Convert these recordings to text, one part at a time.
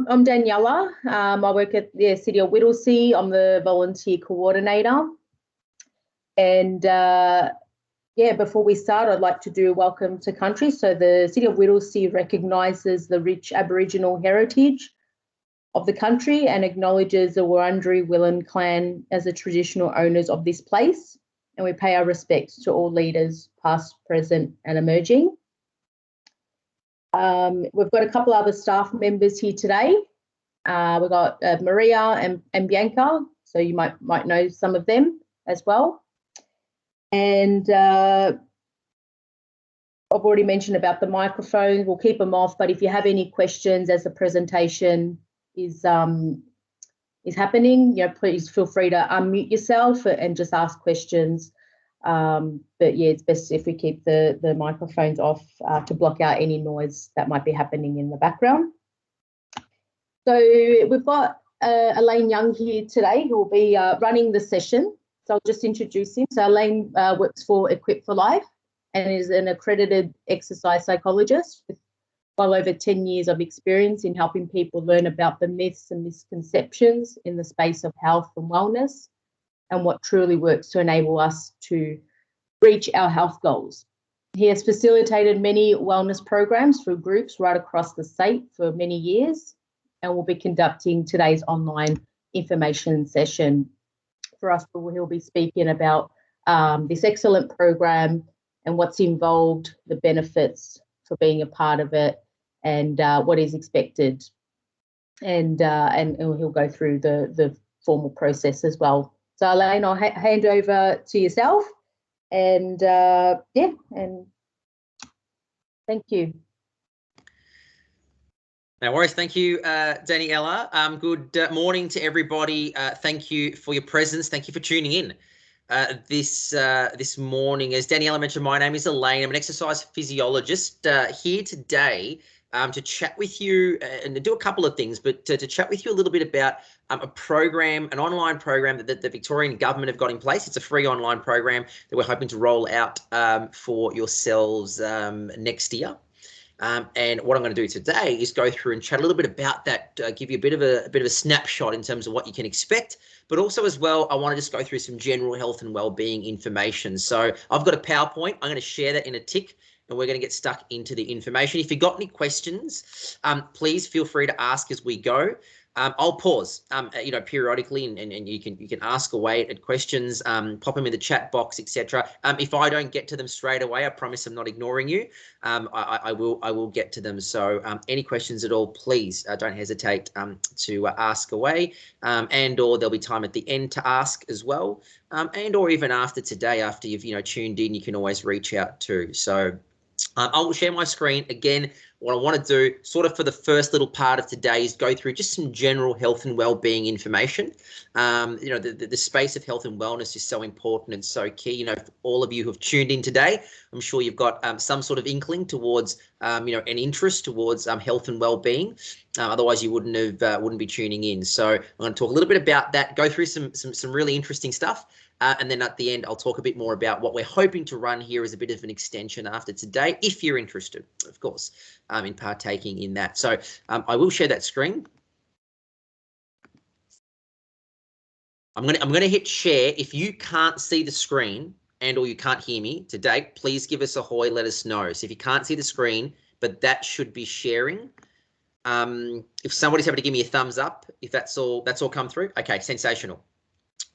I'm Daniela. I work at the City of Whittlesea. I'm the volunteer coordinator. And before we start, I'd like to do a welcome to country. So the City of Whittlesea recognises the rich Aboriginal heritage of the country and acknowledges the Wurundjeri Willen clan as the traditional owners of this place. And we pay our respects to all leaders, past, present and emerging. We've got a couple other staff members here today. We've got Maria and Bianca, so you might know some of them as well. And I've already mentioned about the microphones. We'll keep them off, but if you have any questions as the presentation is happening, please feel free to unmute yourself and just ask questions. But yeah, it's best if we keep the microphones off to block out any noise that might be happening in the background. So we've got Elaine Young here today who will be running the session. So I'll just introduce him. So Elaine works for Equip for Life and is an accredited exercise psychologist with well over 10 years of experience in helping people learn about the myths and misconceptions in the space of health and wellness and what truly works to enable us to reach our health goals. He has facilitated many wellness programs through groups right across the state for many years and will be conducting today's online information session for us. He'll be speaking about this excellent program and what's involved, the benefits for being a part of it and what is expected. And he'll go through the formal process as well. So Elaine, I'll hand over to yourself and and thank you. No worries. Thank you, Daniela. Good morning to everybody. Thank you for your presence. Thank you for tuning in this morning. As Daniela mentioned, my name is Elaine. I'm an exercise physiologist here today to chat with you and to do a couple of things, but to chat with you a little bit about a program, an online program that the Victorian government have got in place. It's a free online program that we're hoping to roll out for yourselves next year. And what I'm going to do today is go through and chat a little bit about that, give you a bit of a snapshot in terms of what you can expect, but also as well, I want to just go through some general health and well-being information. So I've got a PowerPoint. I'm going to share that in a tick, and we're going to get stuck into the information. If you've got any questions, please feel free to ask as we go. I'll pause, periodically, and you can ask away at questions, pop them in the chat box, etc. If I don't get to them straight away, I promise I'm not ignoring you. I will get to them. So any questions at all, please don't hesitate to ask away, and/or there'll be time at the end to ask as well, and/or even after today, after you've tuned in, you can always reach out too. So I will share my screen again. What I want to do sort of for the first little part of today is go through just some general health and well-being information. The space of health and wellness is so important and so key. For all of you who have tuned in today, I'm sure you've got some sort of inkling towards, an interest towards health and well-being. Otherwise, you wouldn't be tuning in. So I'm going to talk a little bit about that, go through some really interesting stuff. And then at the end, I'll talk a bit more about what we're hoping to run here as a bit of an extension after today, if you're interested, of course, in partaking in that. So I will share that screen. I'm gonna hit share. If you can't see the screen and/or you can't hear me today, please give us a hoy. Let us know. So if you can't see the screen, but that should be sharing. If somebody's able to give me a thumbs up, if that's all come through. Okay, sensational.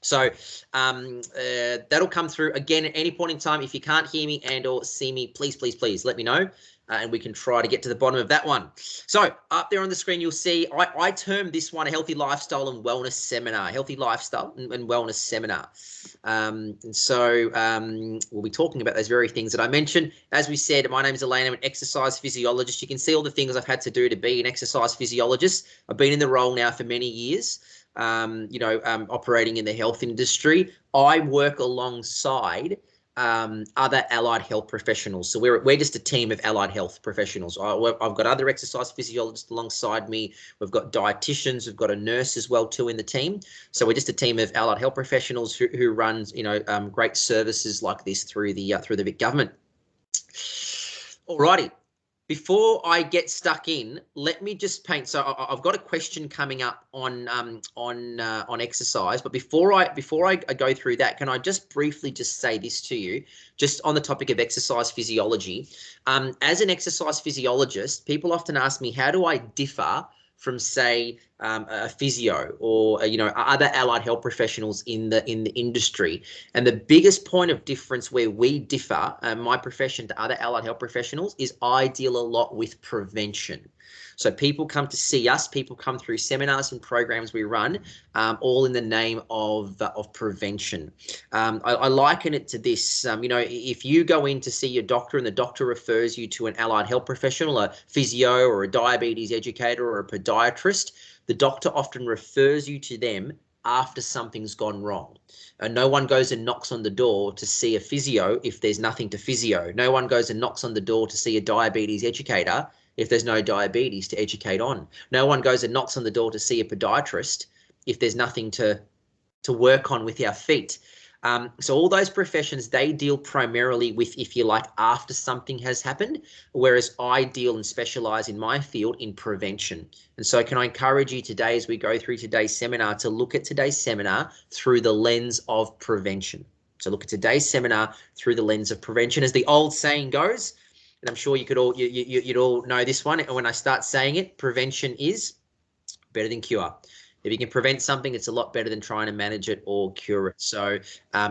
So that'll come through again at any point in time. If you can't hear me and/or see me, please let me know, and we can try to get to the bottom of that one. So up there on the screen, you'll see I termed this one a healthy lifestyle and wellness seminar, healthy lifestyle and wellness seminar. And so we'll be talking about those very things that I mentioned. As we said, my name is Elaine. I'm an exercise physiologist. You can see all the things I've had to do to be an exercise physiologist. I've been in the role now for many years. Operating in the health industry. I work alongside other allied health professionals. So we're just a team of allied health professionals. I've got other exercise physiologists alongside me. We've got dietitians. We've got a nurse as well too in the team. So we're just a team of allied health professionals who runs great services like this through the Vic government. Alrighty. Before I get stuck in, let me just paint. So I've got a question coming up on exercise, but before I go through that, can I just briefly just say this to you, just on the topic of exercise physiology? As an exercise physiologist, people often ask me, how do I differ from, say, a physio or other allied health professionals in the industry? And the biggest point of difference where we differ, my profession to other allied health professionals, is I deal a lot with prevention. So people come to see us, people come through seminars and programs we run, all in the name of prevention. I liken it to this. If you go in to see your doctor and the doctor refers you to an allied health professional, a physio or a diabetes educator or a podiatrist, the doctor often refers you to them after something's gone wrong. No one goes and knocks on the door to see a physio if there's nothing to physio. No one goes and knocks on the door to see a diabetes educator if there's no diabetes to educate on. No one goes and knocks on the door to see a podiatrist if there's nothing to work on with our feet. So all those professions, they deal primarily with, if you like, after something has happened, whereas I deal and specialize in my field in prevention. And so can I encourage you today, as we go through today's seminar, to look at today's seminar through the lens of prevention. So look at today's seminar through the lens of prevention. As the old saying goes, and I'm sure you'd all know this one, and when I start saying it, prevention is better than cure. If you can prevent something, it's a lot better than trying to manage it or cure it. So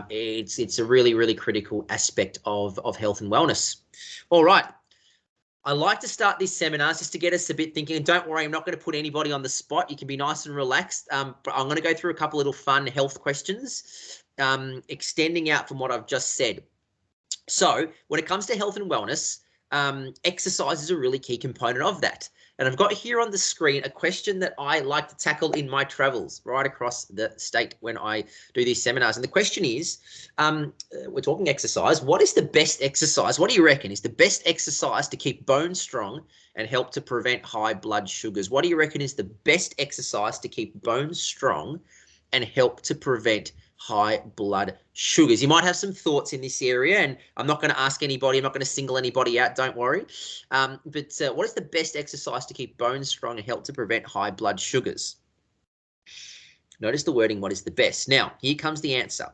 it's a really, really critical aspect of health and wellness. All right. I like to start these seminars just to get us a bit thinking. And don't worry, I'm not going to put anybody on the spot. You can be nice and relaxed. But I'm going to go through a couple little fun health questions, extending out from what I've just said. So when it comes to health and wellness, exercise is a really key component of that. And I've got here on the screen a question that I like to tackle in my travels right across the state when I do these seminars. And the question is, we're talking exercise. What is the best exercise? What do you reckon is the best exercise to keep bones strong and help to prevent high blood sugars? What do you reckon is the best exercise to keep bones strong and help to prevent high blood sugars? You might have some thoughts in this area, and I'm not going to ask anybody, I'm not going to single anybody out, don't worry. But what is the best exercise to keep bones strong and help to prevent high blood sugars? Notice the wording, what is the best? Now, here comes the answer.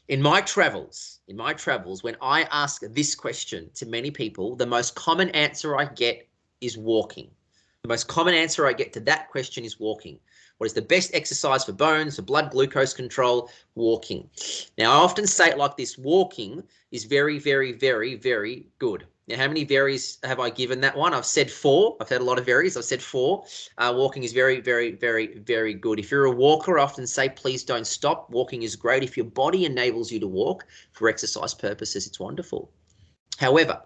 In my travels, when I ask this question to many people, the most common answer I get is walking. The most common answer I get to that question is walking. What is the best exercise for bones, for blood glucose control? Walking. Now, I often say it like this: walking is very, very, very, very good. Now, how many varies have I given that one? I've said 4. I've had a lot of varies. I've said 4. Walking is very, very, very, very good. If you're a walker, I often say, please don't stop. Walking is great. If your body enables you to walk for exercise purposes, it's wonderful. However,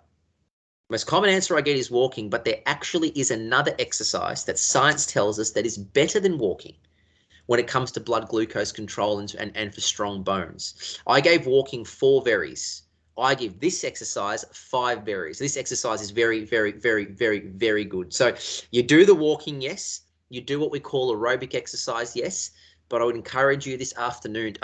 the most common answer I get is walking, but there actually is another exercise that science tells us that is better than walking when it comes to blood glucose control and for strong bones. I gave walking 4 varies. I give this exercise 5 varies. This exercise is very, very, very, very, very good. So you do the walking, yes. You do what we call aerobic exercise, yes. But I would encourage you this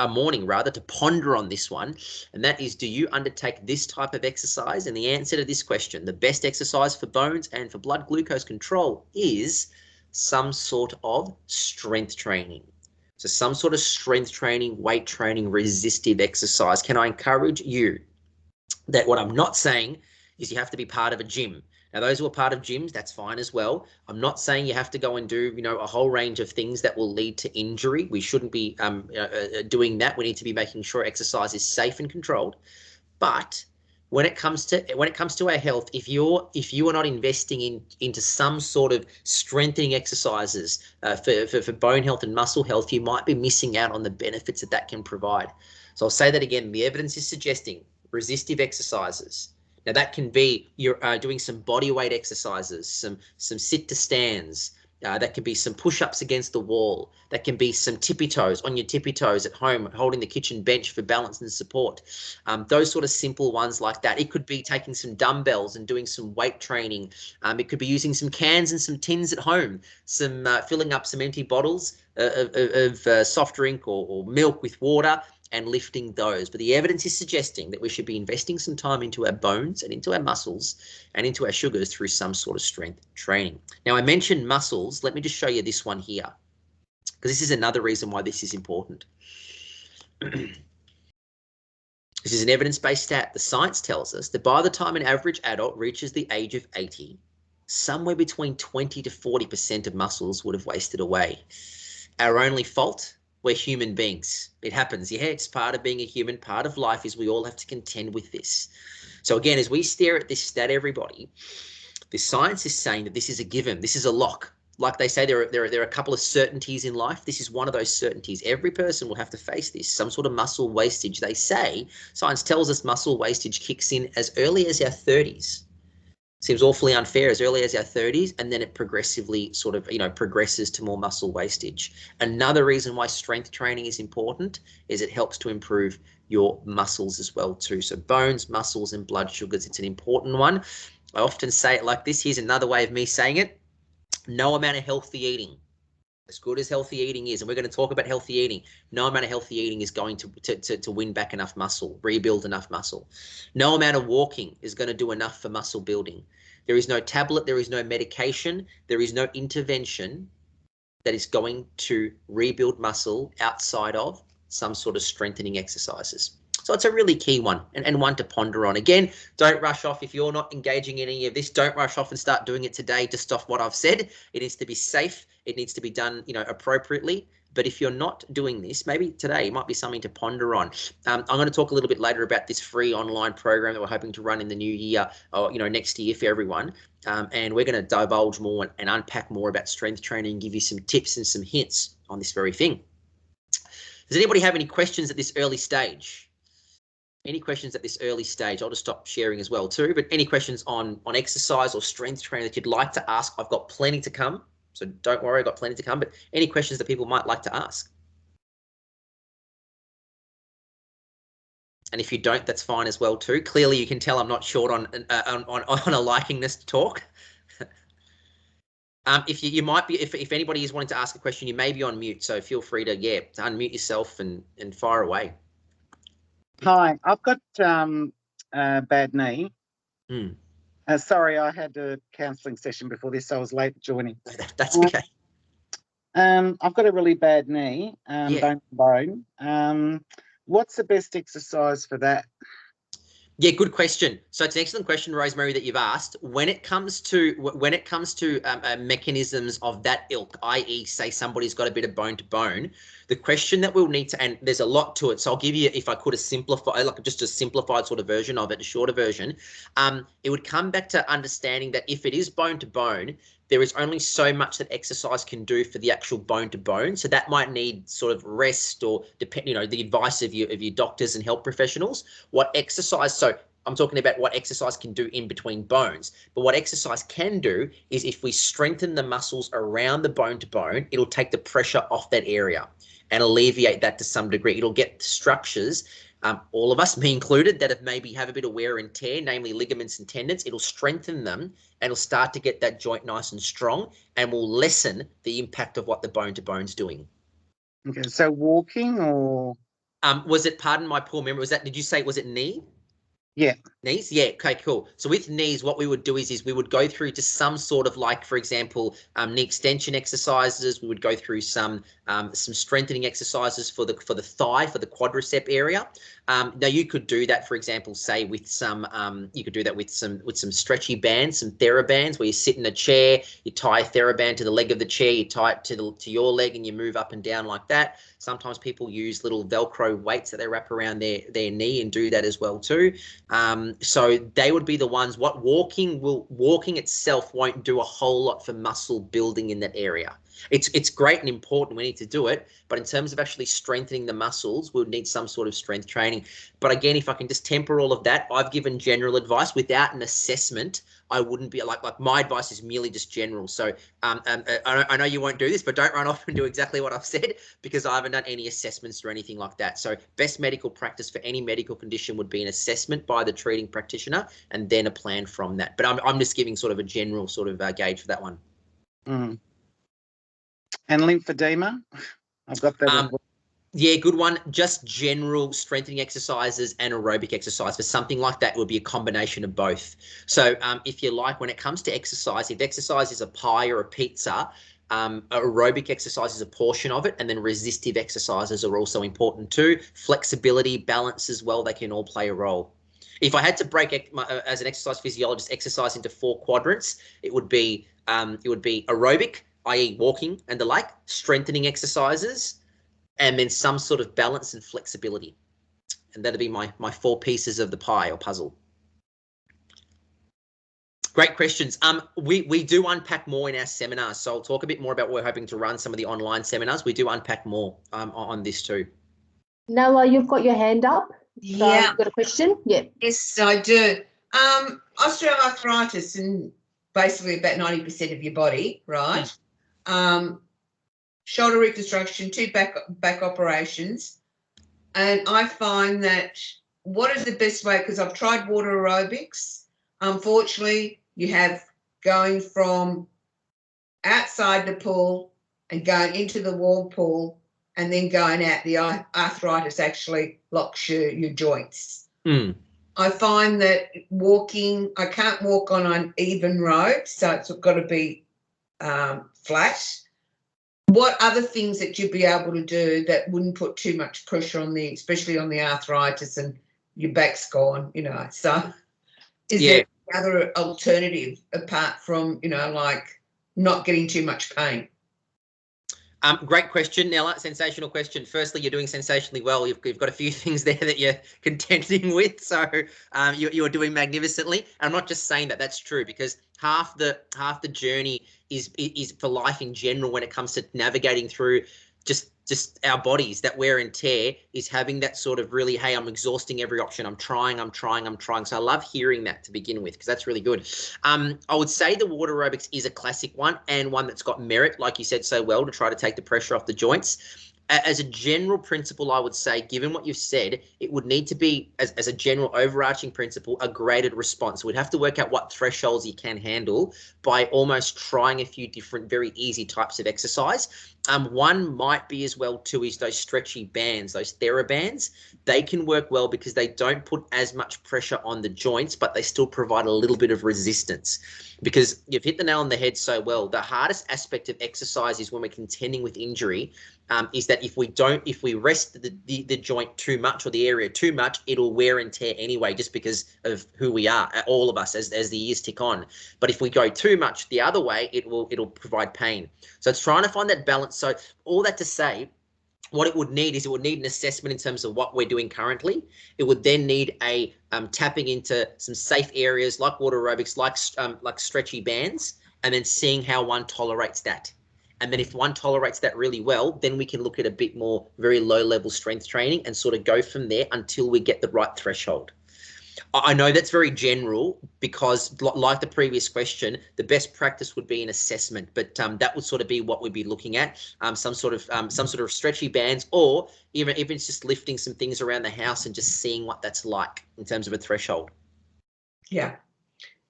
morning rather, to ponder on this one. And that is, do you undertake this type of exercise? And the answer to this question, the best exercise for bones and for blood glucose control, is some sort of strength training. So some sort of strength training, weight training, resistive exercise. Can I encourage you that what I'm not saying is you have to be part of a gym? Now, those who are part of gyms, that's fine as well. I'm not saying you have to go and do, a whole range of things that will lead to injury. We shouldn't be doing that. We need to be making sure exercise is safe and controlled. But when it comes to our health, if you are not investing into some sort of strengthening exercises for bone health and muscle health, you might be missing out on the benefits that can provide. So I'll say that again. The evidence is suggesting resistive exercises. Now, that can be you're doing some body weight exercises, some sit to stands. That can be some push-ups against the wall. That can be some tippy toes, on your tippy toes at home, holding the kitchen bench for balance and support. Those sort of simple ones like that. It could be taking some dumbbells and doing some weight training. It could be using some cans and some tins at home, filling up some empty bottles of soft drink or milk with water, and lifting those. But the evidence is suggesting that we should be investing some time into our bones and into our muscles and into our sugars through some sort of strength training. Now, I mentioned muscles. Let me just show you this one here, because this is another reason why this is important. This is an evidence-based stat. The science tells us that by the time an average adult reaches the age of 80, somewhere between 20 to 40% of muscles would have wasted away. Our only fault? We're human beings. It happens. Yeah, it's part of being a human. Part of life is we all have to contend with this. So again, as we stare at this stat, everybody, the science is saying that this is a given. This is a lock. Like they say, there are a couple of certainties in life. This is one of those certainties. Every person will have to face this, some sort of muscle wastage. They say, science tells us muscle wastage kicks in as early as our 30s. Seems awfully unfair, as early as our 30s, and then it progressively sort of, progresses to more muscle wastage. Another reason why strength training is important is it helps to improve your muscles as well too. So bones, muscles, and blood sugars, it's an important one. I often say it like this. Here's another way of me saying it. No amount of healthy eating, as good as healthy eating is, and we're going to talk about healthy eating, no amount of healthy eating is going to win back enough muscle, rebuild enough muscle. No amount of walking is going to do enough for muscle building. There is no tablet, there is no medication, there is no intervention that is going to rebuild muscle outside of some sort of strengthening exercises. So it's a really key one and one to ponder on. Again, don't rush off. If you're not engaging in any of this, don't rush off and start doing it today just off what I've said. It needs to be safe. It needs to be done, appropriately. But if you're not doing this, maybe today might be something to ponder on. I'm going to talk a little bit later about this free online program that we're hoping to run in the new year, or next year for everyone. And we're going to divulge more and unpack more about strength training and give you some tips and some hints on this very thing. Does anybody have any questions at this early stage? Any questions at this early stage? I'll just stop sharing as well too. But any questions on exercise or strength training that you'd like to ask? I've got plenty to come. So don't worry, I've got plenty to come. But any questions that people might like to ask? And if you don't, that's fine as well too. Clearly, you can tell I'm not short on a likingness to talk. If you might be, if anybody is wanting to ask a question, you may be on mute. So feel free to unmute yourself and fire away. Hi, I've got a bad knee. Sorry, I had a counselling session before this, so I was late joining. That's okay. I've got a really bad knee, bone to bone. What's the best exercise for that? Yeah, good question. So it's an excellent question, Rosemary, that you've asked. When it comes to mechanisms of that ilk, i.e., say somebody's got a bit of bone to bone, the question that we'll need to, and there's a lot to it. So I'll give you, if I could, a simplified sort of version of it, a shorter version. It would come back to understanding that if it is bone to bone, there is only so much that exercise can do for the actual bone to bone. So that might need sort of rest or the advice of your doctors and health professionals. What exercise, so I'm talking about what exercise can do in between bones. But what exercise can do is if we strengthen the muscles around the bone to bone, it'll take the pressure off that area and alleviate that to some degree. It'll get structures, all of us, me included, that have a bit of wear and tear, namely ligaments and tendons. It'll strengthen them and it'll start to get that joint nice and strong and will lessen the impact of what the bone to bone's doing. Okay, so walking or? Was it, pardon my poor memory, did you say, was it knee? Yeah. Knees? Yeah, okay, cool. So with knees, what we would do is we would go through just some sort of, like, for example, knee extension exercises. We would go through some strengthening exercises for the thigh, for the quadricep area. Now you could do that, for example, say with some some stretchy bands, some TheraBands, where you sit in a chair, you tie a TheraBand to the leg of the chair, you tie it to your leg, and you move up and down like that. Sometimes people use little Velcro weights that they wrap around their knee and do that as well too. So they would be the ones. Walking itself won't do a whole lot for muscle building in that area. It's great and important. We need to do it, but in terms of actually strengthening the muscles, we'll need some sort of strength training. But again, if I can just temper all of that, I've given general advice without an assessment. I wouldn't be like my advice is merely just general. So I know you won't do this, but don't run off and do exactly what I've said, because I haven't done any assessments or anything like that. So best medical practice for any medical condition would be an assessment by the treating practitioner and then a plan from that. But I'm just giving sort of a general sort of gauge for that one. And lymphedema, I've got that as well. Yeah, good one. Just general strengthening exercises and aerobic exercise. For something like that, it would be a combination of both. So if you like, when it comes to exercise, if exercise is a pie or a pizza, aerobic exercise is a portion of it, and then resistive exercises are also important too. Flexibility, balance as well, they can all play a role. If I had to break as an exercise physiologist exercise into 4 quadrants, it would be aerobic, i.e. walking and the like, strengthening exercises, and then some sort of balance and flexibility. And that'd be my 4 pieces of the pie or puzzle. Great questions. We do unpack more in our seminars. So I'll talk a bit more about what we're hoping to run some of the online seminars. We do unpack more on this too. Noah, you've got your hand up. So Yeah. you've got a question? Yeah. Yes, I do. Osteoarthritis in basically about 90% of your body, right? Shoulder reconstruction, 2 back operations. And I find that what is the best way, because I've tried water aerobics. Unfortunately, you have going from outside the pool and going into the warm pool and then going out. The arthritis actually locks your joints. I find that walking, I can't walk on an even road, so it's got to be flat. What other things that you'd be able to do that wouldn't put too much pressure on especially on the arthritis and your back's gone, So is there any other alternative apart from, like not getting too much pain? Great question, Nella. Sensational question. Firstly, you're doing sensationally well. You've got a few things there that you're contending with, so you're doing magnificently. And I'm not just saying that. That's true, because half the journey is for life in general when it comes to navigating through just our bodies, that wear and tear, is having that sort of really, hey, I'm exhausting every option. I'm trying. So I love hearing that to begin with, because that's really good. I would say the water aerobics is a classic one, and one that's got merit, like you said so well, to try to take the pressure off the joints. As a general principle, I would say, given what you've said, it would need to be, as a general overarching principle, a graded response. We'd have to work out what thresholds you can handle by almost trying a few different, very easy types of exercise. One might be as well too is those stretchy bands, those TheraBands. They can work well because they don't put as much pressure on the joints, but they still provide a little bit of resistance. Because you've hit the nail on the head so well. The hardest aspect of exercise is when we're contending with injury, is that if we rest the joint too much or the area too much, it'll wear and tear anyway, just because of who we are, all of us, as the years tick on. But if we go too much the other way, it'll provide pain. So it's trying to find that balance. So all that to say, what it would need is an assessment in terms of what we're doing currently. It would then need a tapping into some safe areas like water aerobics, like stretchy bands, and then seeing how one tolerates that. And then if one tolerates that really well, then we can look at a bit more very low level strength training and sort of go from there until we get the right threshold. I know that's very general, because like the previous question, the best practice would be an assessment, but that would sort of be what we'd be looking at, some sort of stretchy bands, or even if it's just lifting some things around the house and just seeing what that's like in terms of a threshold. Yeah,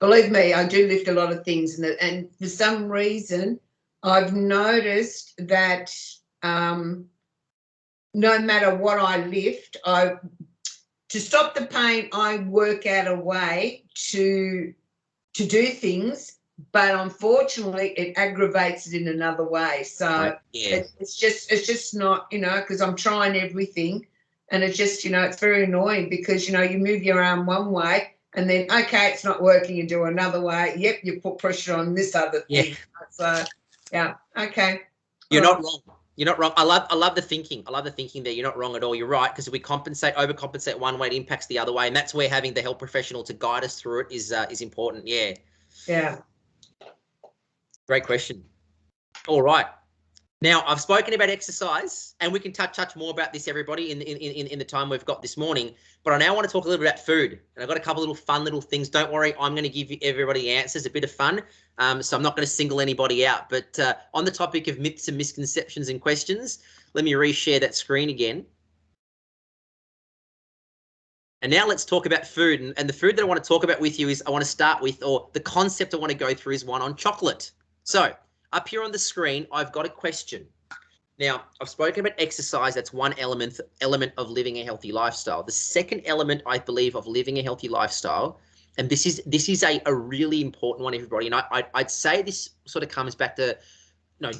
believe me, I do lift a lot of things, and for some reason, I've noticed that no matter what I lift, to stop the pain, I work out a way to do things, but unfortunately it aggravates it in another way. So it's just not, because I'm trying everything, and it's just, it's very annoying, because, you move your arm one way and then, okay, it's not working, you do another way. Yep, you put pressure on this other thing. Yeah. So, yeah, okay. You're not wrong. You're not wrong. I love the thinking. I love the thinking there. You're not wrong at all. You're right, because if we overcompensate one way, it impacts the other way, and that's where having the health professional to guide us through it is important. Yeah. Yeah. Great question. All right. Now, I've spoken about exercise, and we can touch more about this, everybody, in the time we've got this morning. But I now want to talk a little bit about food, and I've got a couple of fun little things. Don't worry, I'm going to give everybody answers, a bit of fun. So I'm not going to single anybody out. But on the topic of myths and misconceptions and questions, let me reshare that screen again. And now let's talk about food. And the food that I want to talk about with you is, I want to start with, or the concept I want to go through is one on chocolate. So up here on the screen, I've got a question. Now, I've spoken about exercise. That's one element of living a healthy lifestyle. The second element, I believe, of living a healthy lifestyle, and this is a really important one, everybody. And I'd say this sort of comes back to,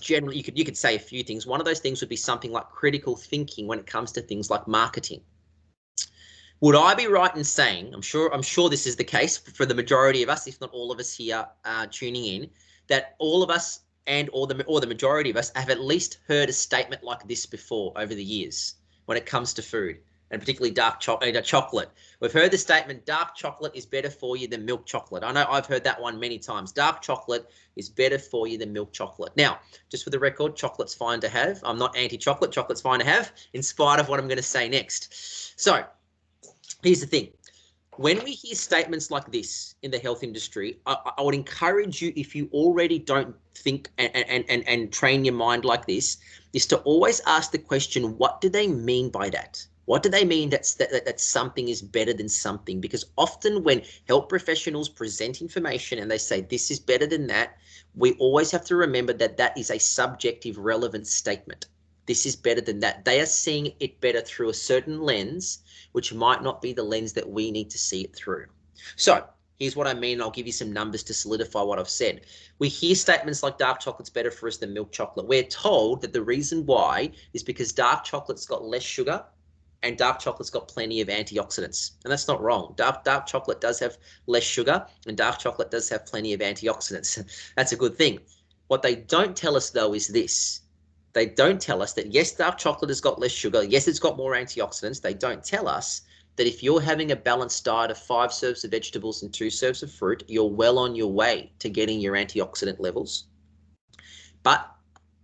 generally you could say a few things. One of those things would be something like critical thinking when it comes to things like marketing. Would I be right in saying, I'm sure this is the case for the majority of us, if not all of us here tuning in, that all of us or the majority of us have at least heard a statement like this before over the years when it comes to food, and particularly dark chocolate. We've heard the statement, dark chocolate is better for you than milk chocolate. I know I've heard that one many times. Dark chocolate is better for you than milk chocolate. Now, just for the record, chocolate's fine to have. I'm not anti-chocolate. Chocolate's fine to have, in spite of what I'm going to say next. So here's the thing. When we hear statements like this in the health industry, I would encourage you, if you already don't think and train your mind like this, is to always ask the question, what do they mean by that? What do they mean that something is better than something? Because often when health professionals present information and they say this is better than that, we always have to remember that that is a subjective, relevant statement. This is better than that. They are seeing it better through a certain lens, which might not be the lens that we need to see it through. So here's what I mean. I'll give you some numbers to solidify what I've said. We hear statements like dark chocolate's better for us than milk chocolate. We're told that the reason why is because dark chocolate's got less sugar and dark chocolate's got plenty of antioxidants. And that's not wrong. Dark chocolate does have less sugar and dark chocolate does have plenty of antioxidants. That's a good thing. What they don't tell us, though, is this. They don't tell us that, yes, dark chocolate has got less sugar. Yes, it's got more antioxidants. They don't tell us that if you're having a balanced diet of 5 serves of vegetables and 2 serves of fruit, you're well on your way to getting your antioxidant levels. But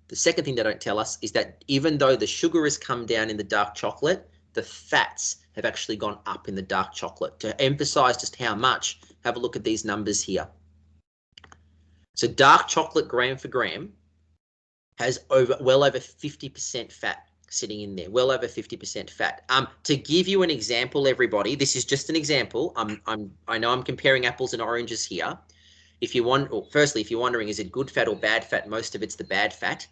the second thing they don't tell us is that even though the sugar has come down in the dark chocolate, the fats have actually gone up in the dark chocolate. To emphasize just how much, have a look at these numbers here. So dark chocolate gram for gram has well over 50% fat sitting in there, well over 50% fat. To give you an example, everybody, this is just an example. I know I'm comparing apples and oranges here. If you're wondering, is it good fat or bad fat? Most of it's the bad fat.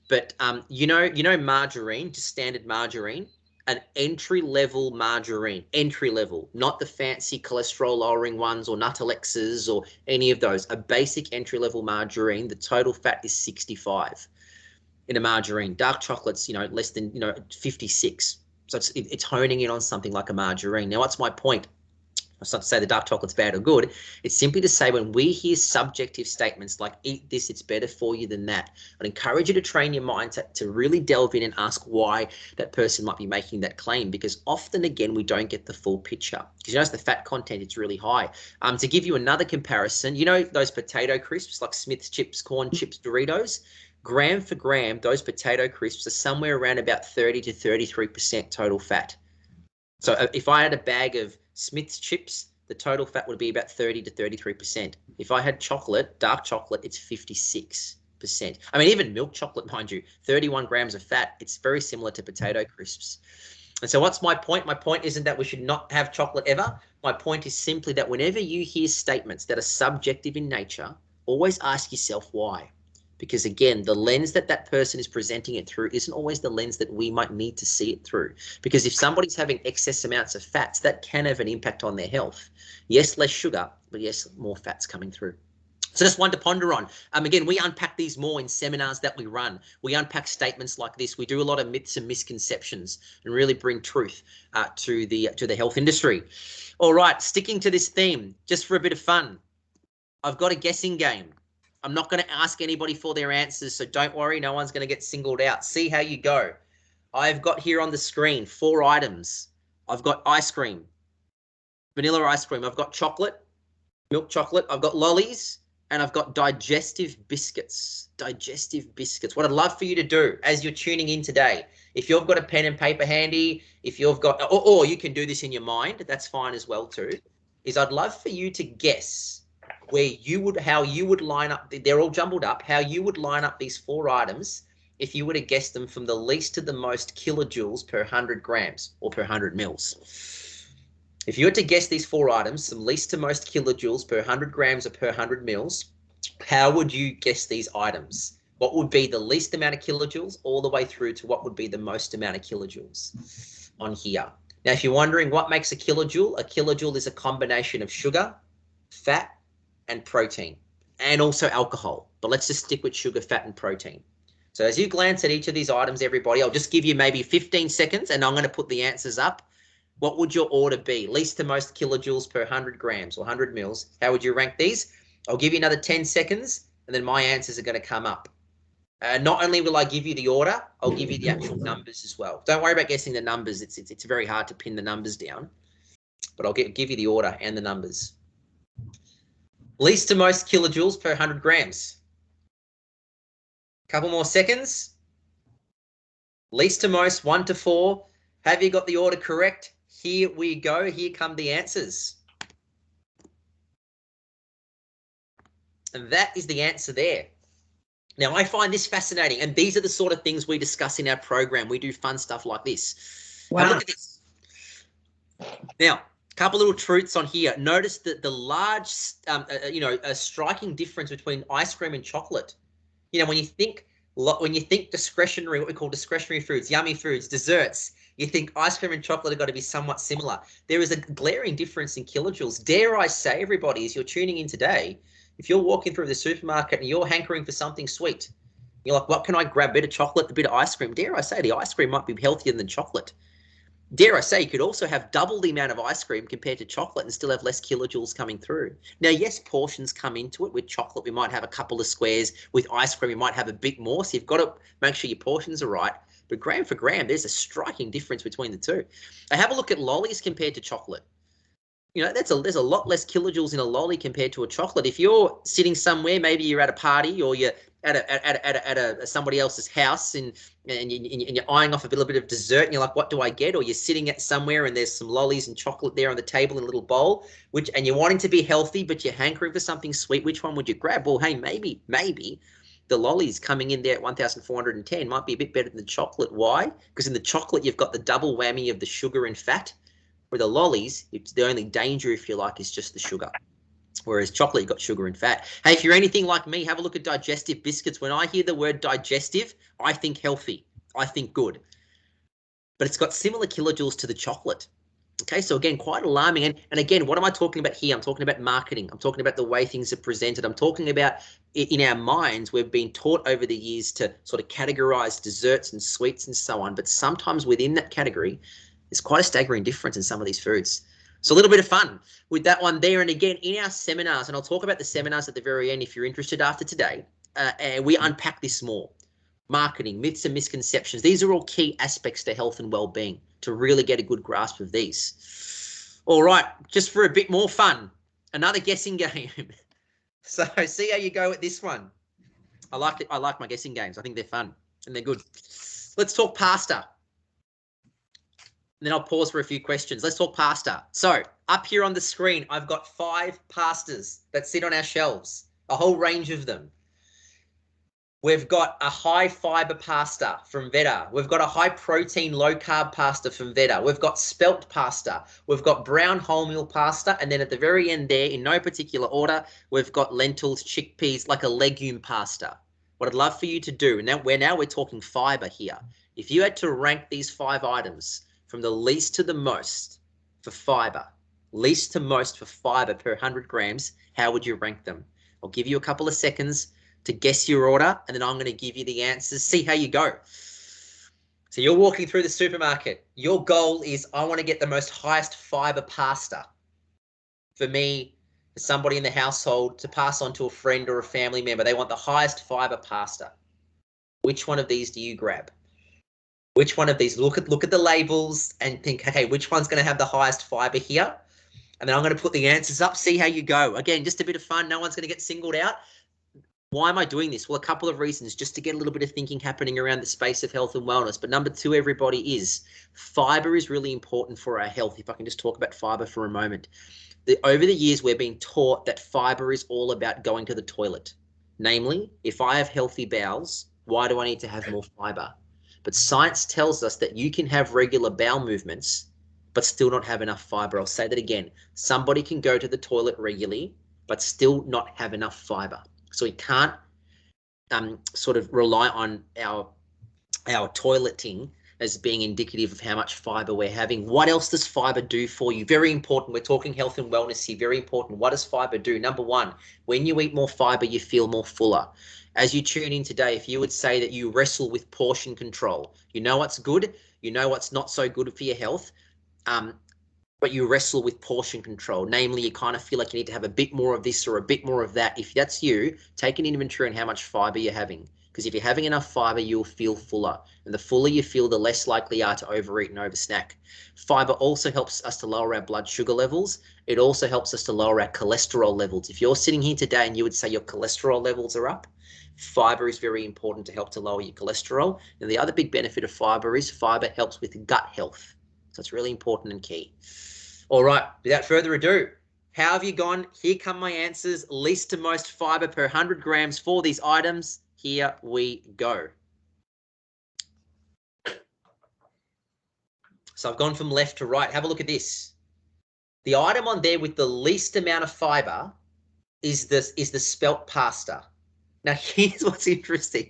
But you know margarine, just standard margarine, an entry-level margarine, entry-level, not the fancy cholesterol-lowering ones or Nutalexes or any of those. A basic entry-level margarine, the total fat is 65. In a margarine. Dark chocolate's, less than, 56. So it's honing in on something like a margarine. Now, what's my point? It's not to say the dark chocolate's bad or good. It's simply to say when we hear subjective statements like eat this, it's better for you than that, I'd encourage you to train your mind to really delve in and ask why that person might be making that claim, because often, again, we don't get the full picture. Because you notice the fat content, it's really high. To give you another comparison, those potato crisps like Smith's chips, corn chips, Doritos? Gram for gram, those potato crisps are somewhere around about 30 to 33% total fat. So if I had a bag of Smith's chips, the total fat would be about 30 to 33%. If I had chocolate, dark chocolate, it's 56%. I mean, even milk chocolate, mind you, 31 grams of fat, it's very similar to potato crisps. And so what's my point? My point isn't that we should not have chocolate ever. My point is simply that whenever you hear statements that are subjective in nature, always ask yourself why. Because again, the lens that person is presenting it through isn't always the lens that we might need to see it through. Because if somebody's having excess amounts of fats, that can have an impact on their health. Yes, less sugar, but yes, more fats coming through. So just one to ponder on. Again, we unpack these more in seminars that we run. We unpack statements like this. We do a lot of myths and misconceptions and really bring truth to the health industry. All right, sticking to this theme, just for a bit of fun, I've got a guessing game. I'm not going to ask anybody for their answers, so don't worry, no one's going to get singled out. See how you go. I've got here on the screen 4 items. I've got ice cream, vanilla ice cream. I've got chocolate, milk chocolate. I've got lollies, and I've got digestive biscuits. Digestive biscuits. What I'd love for you to do as you're tuning in today, if you've got a pen and paper handy, if you've got, or you can do this in your mind, that's fine as well too, is I'd love for you to guess how you would line up, they're all jumbled up, how you would line up these 4 items if you were to guess them from the least to the most kilojoules per 100 grams or per 100 mils. If you were to guess these 4 items, from least to most kilojoules per 100 grams or per 100 mils, how would you guess these items? What would be the least amount of kilojoules all the way through to what would be the most amount of kilojoules on here. Now, if you're wondering what makes a kilojoule is a combination of sugar, fat, and protein, and also alcohol. But let's just stick with sugar, fat, and protein. So as you glance at each of these items, everybody, I'll just give you maybe 15 seconds, and I'm going to put the answers up. What would your order be? Least to most kilojoules per 100 grams or 100 mils. How would you rank these? I'll give you another 10 seconds, and then my answers are going to come up. Not only will I give you the order, I'll give you the actual numbers as well. Don't worry about guessing the numbers. It's very hard to pin the numbers down, but I'll give you the order and the numbers. Least to most kilojoules per 100 grams. Couple more seconds. Least to most, 1 to 4. Have you got the order correct? Here we go. Here come the answers. And that is the answer there. Now, I find this fascinating, and these are the sort of things we discuss in our program. We do fun stuff like this. Wow. Have a look at this. Now, a couple little truths on here. Notice that the large, a striking difference between ice cream and chocolate. You know, when you think discretionary, what we call discretionary foods, yummy foods, desserts, you think ice cream and chocolate have got to be somewhat similar. There is a glaring difference in kilojoules. Dare I say, everybody, as you're tuning in today, if you're walking through the supermarket and you're hankering for something sweet, you're like, what can I grab? A bit of chocolate, a bit of ice cream. Dare I say the ice cream might be healthier than chocolate. Dare I say you could also have double the amount of ice cream compared to chocolate and still have less kilojoules coming through. Now, yes, portions come into it. With chocolate, we might have a couple of squares. With ice cream, you might have a bit more. So you've got to make sure your portions are right. But gram for gram, there's a striking difference between the two. I have a look at lollies compared to chocolate. You know, there's a lot less kilojoules in a lolly compared to a chocolate. If you're sitting somewhere, maybe you're at a party or you're at somebody else's house and you're eyeing off a little bit of dessert and you're like, what do I get? Or you're sitting at somewhere and there's some lollies and chocolate there on the table in a little bowl, and you're wanting to be healthy, but you're hankering for something sweet. Which one would you grab? Well, hey, maybe the lollies coming in there at 1,410 might be a bit better than the chocolate. Why? Because in the chocolate, you've got the double whammy of the sugar and fat. With the lollies, it's the only danger, if you like, is just the sugar. Whereas chocolate, you've got sugar and fat. Hey, if you're anything like me, have a look at digestive biscuits. When I hear the word digestive, I think healthy. I think good. But it's got similar kilojoules to the chocolate. Okay, so again, quite alarming. And again, what am I talking about here? I'm talking about marketing. I'm talking about the way things are presented. I'm talking about in our minds, we've been taught over the years to sort of categorize desserts and sweets and so on. But sometimes within that category, there's quite a staggering difference in some of these foods. So a little bit of fun with that one there. And again, in our seminars, and I'll talk about the seminars at the very end if you're interested after today, and we unpack this more. Marketing, myths and misconceptions. These are all key aspects to health and well-being to really get a good grasp of these. All right, just for a bit more fun, another guessing game. So see how you go with this one. I like my guessing games. I think they're fun and they're good. Let's talk pasta. And then I'll pause for a few questions. Let's talk pasta. So up here on the screen, I've got 5 pastas that sit on our shelves, a whole range of them. We've got a high fiber pasta from Veda. We've got a high protein, low carb pasta from Veda. We've got spelt pasta. We've got brown wholemeal pasta. And then at the very end there, in no particular order, we've got lentils, chickpeas, like a legume pasta. What I'd love for you to do, and now we're talking fiber here. If you had to rank these 5 items from the least to the most for fiber, least to most for fiber per 100 grams, how would you rank them? I'll give you a couple of seconds to guess your order, and then I'm going to give you the answers. See how you go. So you're walking through the supermarket. Your goal is, I want to get the most highest fiber pasta for me, for somebody in the household to pass on to a friend or a family member. They want the highest fiber pasta. Which one of these do you grab? Which one of these? Look at the labels and think, okay, which one's going to have the highest fiber here? And then I'm going to put the answers up, see how you go. Again, just a bit of fun. No one's going to get singled out. Why am I doing this? Well, a couple of reasons, just to get a little bit of thinking happening around the space of health and wellness. But number 2, everybody, is fiber is really important for our health. If I can just talk about fiber for a moment. Over the years, we're being taught that fiber is all about going to the toilet. Namely, if I have healthy bowels, why do I need to have more fiber? But science tells us that you can have regular bowel movements, but still not have enough fiber. I'll say that again. Somebody can go to the toilet regularly, but still not have enough fiber. So we can't sort of rely on our toileting as being indicative of how much fiber we're having. What else does fiber do for you? Very important. We're talking health and wellness here. Very important. What does fiber do? Number one, when you eat more fiber, you feel more fuller. As you tune in today, if you would say that you wrestle with portion control, you know what's good, you know what's not so good for your health, but you wrestle with portion control. Namely, you kind of feel like you need to have a bit more of this or a bit more of that. If that's you, take an inventory on how much fiber you're having. Because if you're having enough fiber, you'll feel fuller. And the fuller you feel, the less likely you are to overeat and oversnack. Fiber also helps us to lower our blood sugar levels. It also helps us to lower our cholesterol levels. If you're sitting here today and you would say your cholesterol levels are up, fiber is very important to help to lower your cholesterol. And the other big benefit of fiber is fiber helps with gut health. So it's really important and key. All right, without further ado, how have you gone? Here come my answers. Least to most fiber per 100 grams for these items. Here we go. So I've gone from left to right. Have a look at this. The item on there with the least amount of fiber is the spelt pasta. Now here's what's interesting.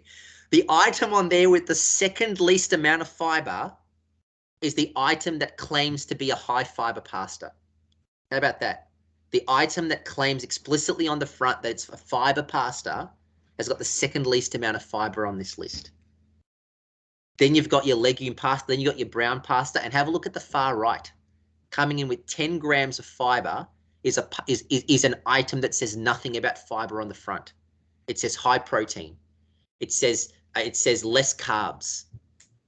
The item on there with the second least amount of fiber is the item that claims to be a high fiber pasta. How about that? The item that claims explicitly on the front that it's a fiber pasta has got the second least amount of fiber on this list. Then you've got your legume pasta, then you've got your brown pasta, and have a look at the far right. Coming in with 10 grams of fiber is an item that says nothing about fiber on the front. It says high protein. It says less carbs.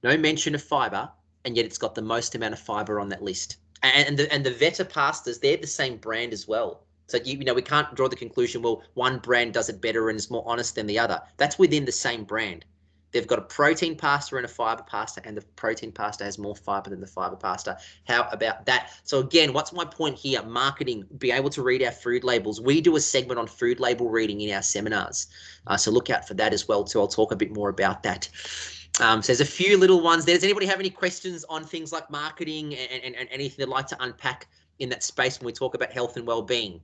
No mention of fiber, and yet it's got the most amount of fiber on that list. And the Veta pastas, they're the same brand as well. So, you know, we can't draw the conclusion, well, one brand does it better and is more honest than the other. That's within the same brand. They've got a protein pasta and a fiber pasta, and the protein pasta has more fiber than the fiber pasta. How about that? So again, what's my point here? Marketing, be able to read our food labels. We do a segment on food label reading in our seminars. So look out for that as well too. I'll talk a bit more about that. So there's a few little ones there. Does anybody have any questions on things like marketing and anything they'd like to unpack in that space when we talk about health and well-being?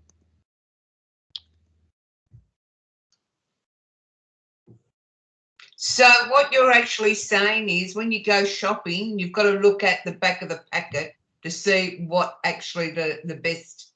So what you're actually saying is when you go shopping, you've got to look at the back of the packet to see what actually the best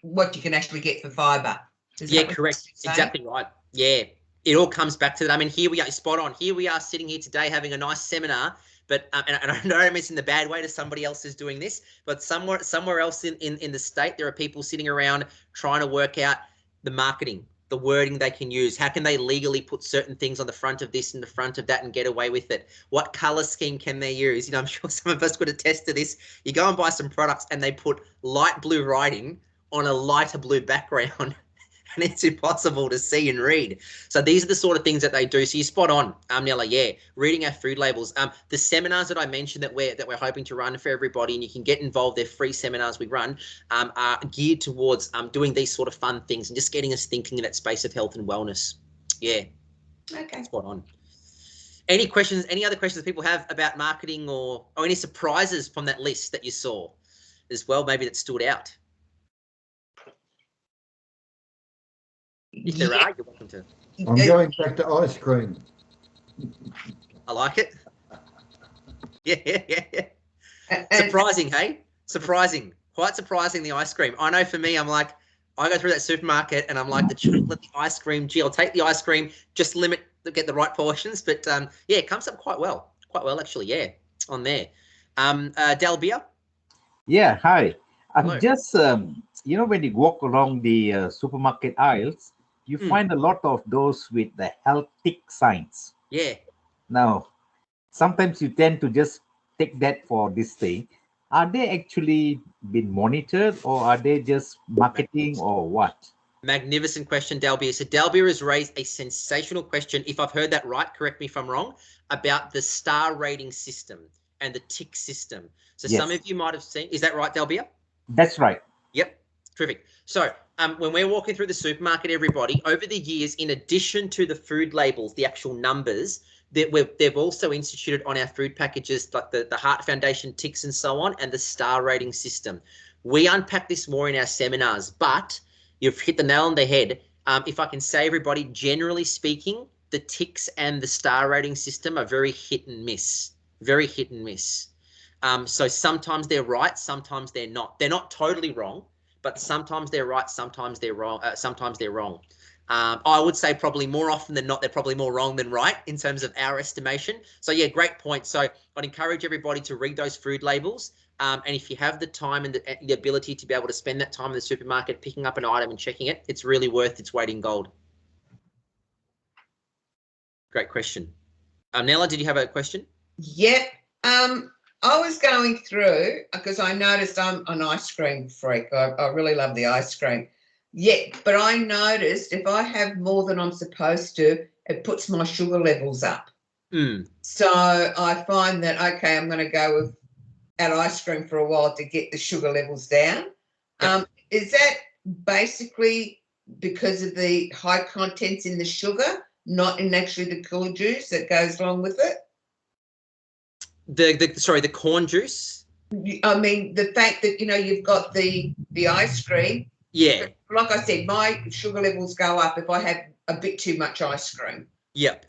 what you can actually get for fiber. Yeah, correct. Exactly right. Yeah. It all comes back to that. I mean, here we are, spot on. Here we are sitting here today having a nice seminar, but and I don't mean it's in the bad way to somebody else who's doing this, but somewhere else in the state, there are people sitting around trying to work out the marketing, the wording they can use. How can they legally put certain things on the front of this and the front of that and get away with it? What color scheme can they use? You know, I'm sure some of us could attest to this. You go and buy some products and they put light blue writing on a lighter blue background. And it's impossible to see and read. So these are the sort of things that they do. So you're spot on, Nella. Yeah, reading our food labels. The seminars that I mentioned that we're hoping to run for everybody, and you can get involved. They're free seminars we run, are geared towards doing these sort of fun things and just getting us thinking in that space of health and wellness. Yeah. Okay. Spot on. Any questions? Any other questions that people have about marketing or any surprises from that list that you saw as well? Maybe that stood out. If there are, you're welcome to. I'm going back to ice cream. I like it. Yeah. Surprising, hey? Surprising. Quite surprising, the ice cream. I know for me, I'm like, I go through that supermarket and I'm like, the chocolate, the ice cream, gee, I'll take the ice cream, just limit to get the right portions. But yeah, it comes up quite well actually, yeah, on there. Dalbia? Yeah, hi. Hello. I'm just, you know, when you walk along the supermarket aisles, you find a lot of those with the health tick signs. Yeah. Now, sometimes you tend to just take that for this thing. Are they actually been monitored or are they just marketing or what? Magnificent question, Dalbia. So Dalbia has raised a sensational question. If I've heard that right, correct me if I'm wrong, about the star rating system and the tick system. So Yes. Some of you might have seen, is that right, Dalbia? That's right. Yep, terrific. So when we're walking through the supermarket, everybody, over the years, in addition to the food labels, the actual numbers, they've also instituted on our food packages like the Heart Foundation ticks and so on, and the star rating system. We unpack this more in our seminars, but you've hit the nail on the head. If I can say, everybody, generally speaking, the ticks and the star rating system are very hit and miss. Very hit and miss. So sometimes they're right, sometimes they're not. They're not totally wrong, but sometimes they're right, sometimes they're wrong. Sometimes they're wrong. I would say probably more often than not, they're probably more wrong than right in terms of our estimation. So yeah, great point. So I'd encourage everybody to read those food labels. And if you have the time and the ability to be able to spend that time in the supermarket, picking up an item and checking it, it's really worth its weight in gold. Great question. Nella, did you have a question? Yep. I was going through because I noticed I'm an ice cream freak. I really love the ice cream. Yeah, but I noticed if I have more than I'm supposed to, it puts my sugar levels up. So I find that, okay, I'm going to go with at ice cream for a while to get the sugar levels down. Yep. Is that basically because of the high contents in the sugar, not in actually the Kilojoule that goes along with it? Sorry, the corn juice? I mean, the fact that, you've got the ice cream. Yeah. Like I said, my sugar levels go up if I have a bit too much ice cream. Yep.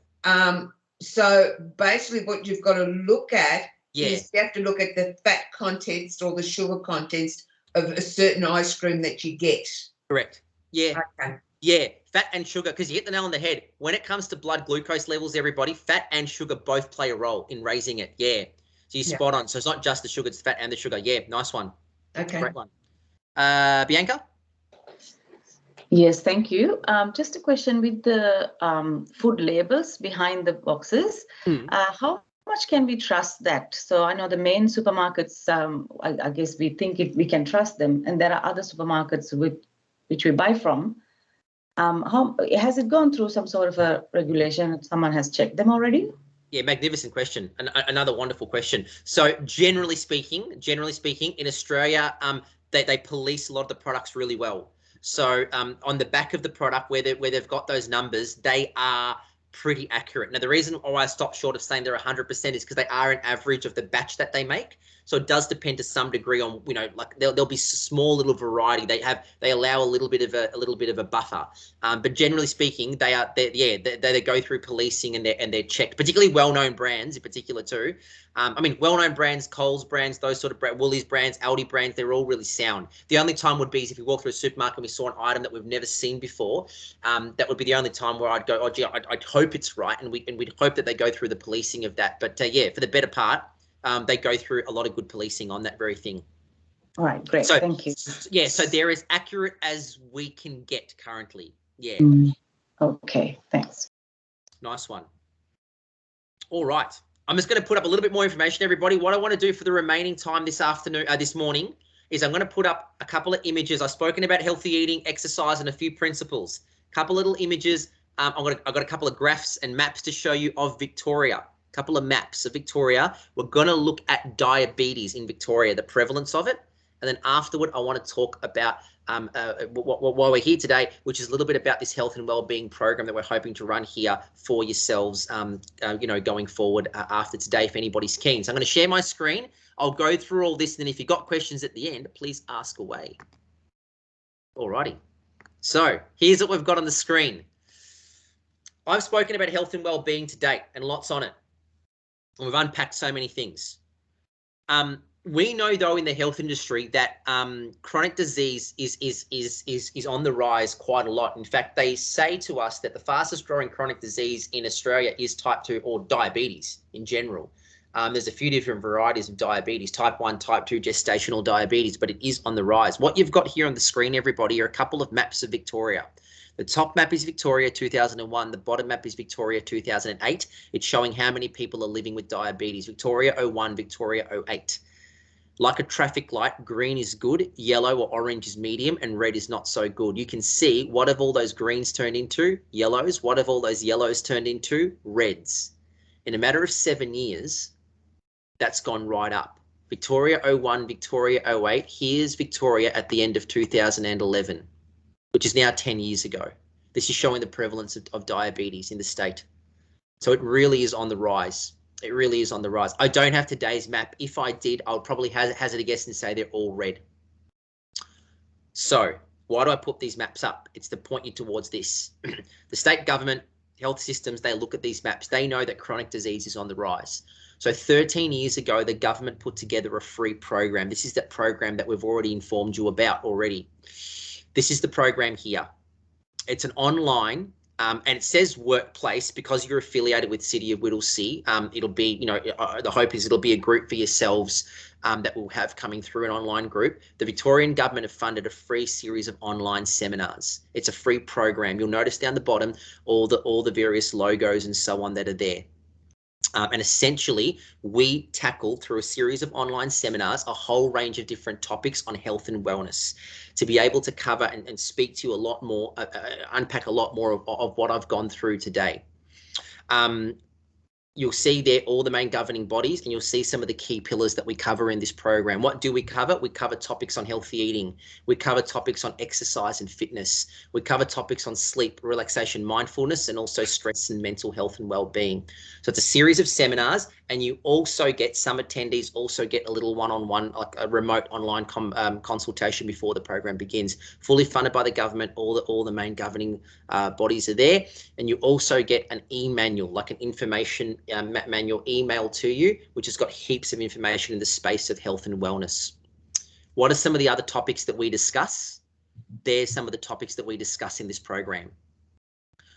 So basically what you've got to look at is you have to look at the fat contents or the sugar contents of a certain ice cream that you get. Correct. Yeah. Okay. Yeah, fat and sugar, because you hit the nail on the head. When it comes to blood glucose levels, everybody, fat and sugar both play a role in raising it. Yeah. So you're spot on. So it's not just the sugar, it's the fat and the sugar. Yeah, nice one. Okay. Great one. Bianca? Yes, thank you. Just a question with the food labels behind the boxes. How much can we trust that? So I know the main supermarkets, I guess we think we can trust them, and there are other supermarkets which we buy from. How has it gone through some sort of a regulation? Someone has checked them already? Yeah, magnificent question. Another wonderful question. So generally speaking, in Australia, they police a lot of the products really well. So on the back of the product where they've got those numbers, they are pretty accurate. Now, the reason why I stopped short of saying they're 100% is because they are an average of the batch that they make. So it does depend to some degree on, like there'll be small little variety. They allow a little bit of a buffer. But generally speaking, they go through policing and they're checked, particularly well-known brands in particular too. I mean, well-known brands, Coles brands, those sort of brands, Woolies brands, Aldi brands, they're all really sound. The only time would be is if we walk through a supermarket and we saw an item that we've never seen before. That would be the only time where I'd go, oh gee, I'd hope it's right, and we'd hope that they go through the policing of that. But yeah, for the better part, they go through a lot of good policing on that very thing. All right, great. So, thank you. Yeah, so they're as accurate as we can get currently. Yeah. Okay, thanks. Nice one. All right. I'm just going to put up a little bit more information, everybody. What I want to do for the remaining time this morning, is I'm going to put up a couple of images. I've spoken about healthy eating, exercise, and a few principles. A couple little images. I've got a couple of graphs and maps to show you of Victoria. A couple of maps of Victoria. We're going to look at diabetes in Victoria, the prevalence of it. And then afterward, I want to talk about while we're here today, which is a little bit about this health and wellbeing program that we're hoping to run here for yourselves, going forward after today, if anybody's keen. So I'm going to share my screen. I'll go through all this, and then if you've got questions at the end, please ask away. Alrighty. So here's what we've got on the screen. I've spoken about health and wellbeing to date, and lots on it. And we've unpacked so many things. We know, though, in the health industry that chronic disease is on the rise quite a lot. In fact, they say to us that the fastest growing chronic disease in Australia is type 2 or diabetes in general. There's a few different varieties of diabetes, type 1, type 2, gestational diabetes, but it is on the rise. What you've got here on the screen, everybody, are a couple of maps of Victoria. The top map is Victoria 2001. The bottom map is Victoria 2008. It's showing how many people are living with diabetes. Victoria 01, Victoria 08. Like a traffic light, green is good, yellow or orange is medium, and red is not so good. You can see what have all those greens turned into? Yellows. What have all those yellows turned into? Reds. In a matter of 7 years, that's gone right up. Victoria 01, Victoria 08. Here's Victoria at the end of 2011, which is now 10 years ago. This is showing the prevalence of diabetes in the state. So it really is on the rise. It really is on the rise. I don't have today's map. If I did, I would probably hazard a guess and say they're all red. So Why do I put these maps up? It's to point you towards this. The state government, health systems, they look at these maps. They know that chronic disease is on the rise. So 13 years ago, the government put together a free program. This is that program that we've already informed you about already. This is the program here. It's an online, and it says workplace because you're affiliated with City of Whittlesea. It'll be, you know, the hope is it'll be a group for yourselves that we'll have coming through, an online group. The Victorian government have funded a free series of online seminars. It's a free program. You'll notice down the bottom all the various logos and so on that are there. And essentially, we tackle through a series of online seminars a whole range of different topics on health and wellness to be able to cover and speak to you a lot more, unpack a lot more of what I've gone through today. You'll see there all the main governing bodies, and you'll see some of the key pillars that we cover in this program. What do we cover? We cover topics on healthy eating. We cover topics on exercise and fitness. We cover topics on sleep, relaxation, mindfulness, and also stress and mental health and well-being. So it's a series of seminars, and you also get, some attendees also get a little one-on-one, like a remote online consultation before the program begins. Fully funded by the government, all the main governing bodies are there. And you also get an e-manual, like an information manual email to you, which has got heaps of information in the space of health and wellness. What are some of the other topics that we discuss? There's some of the topics that we discuss in this program.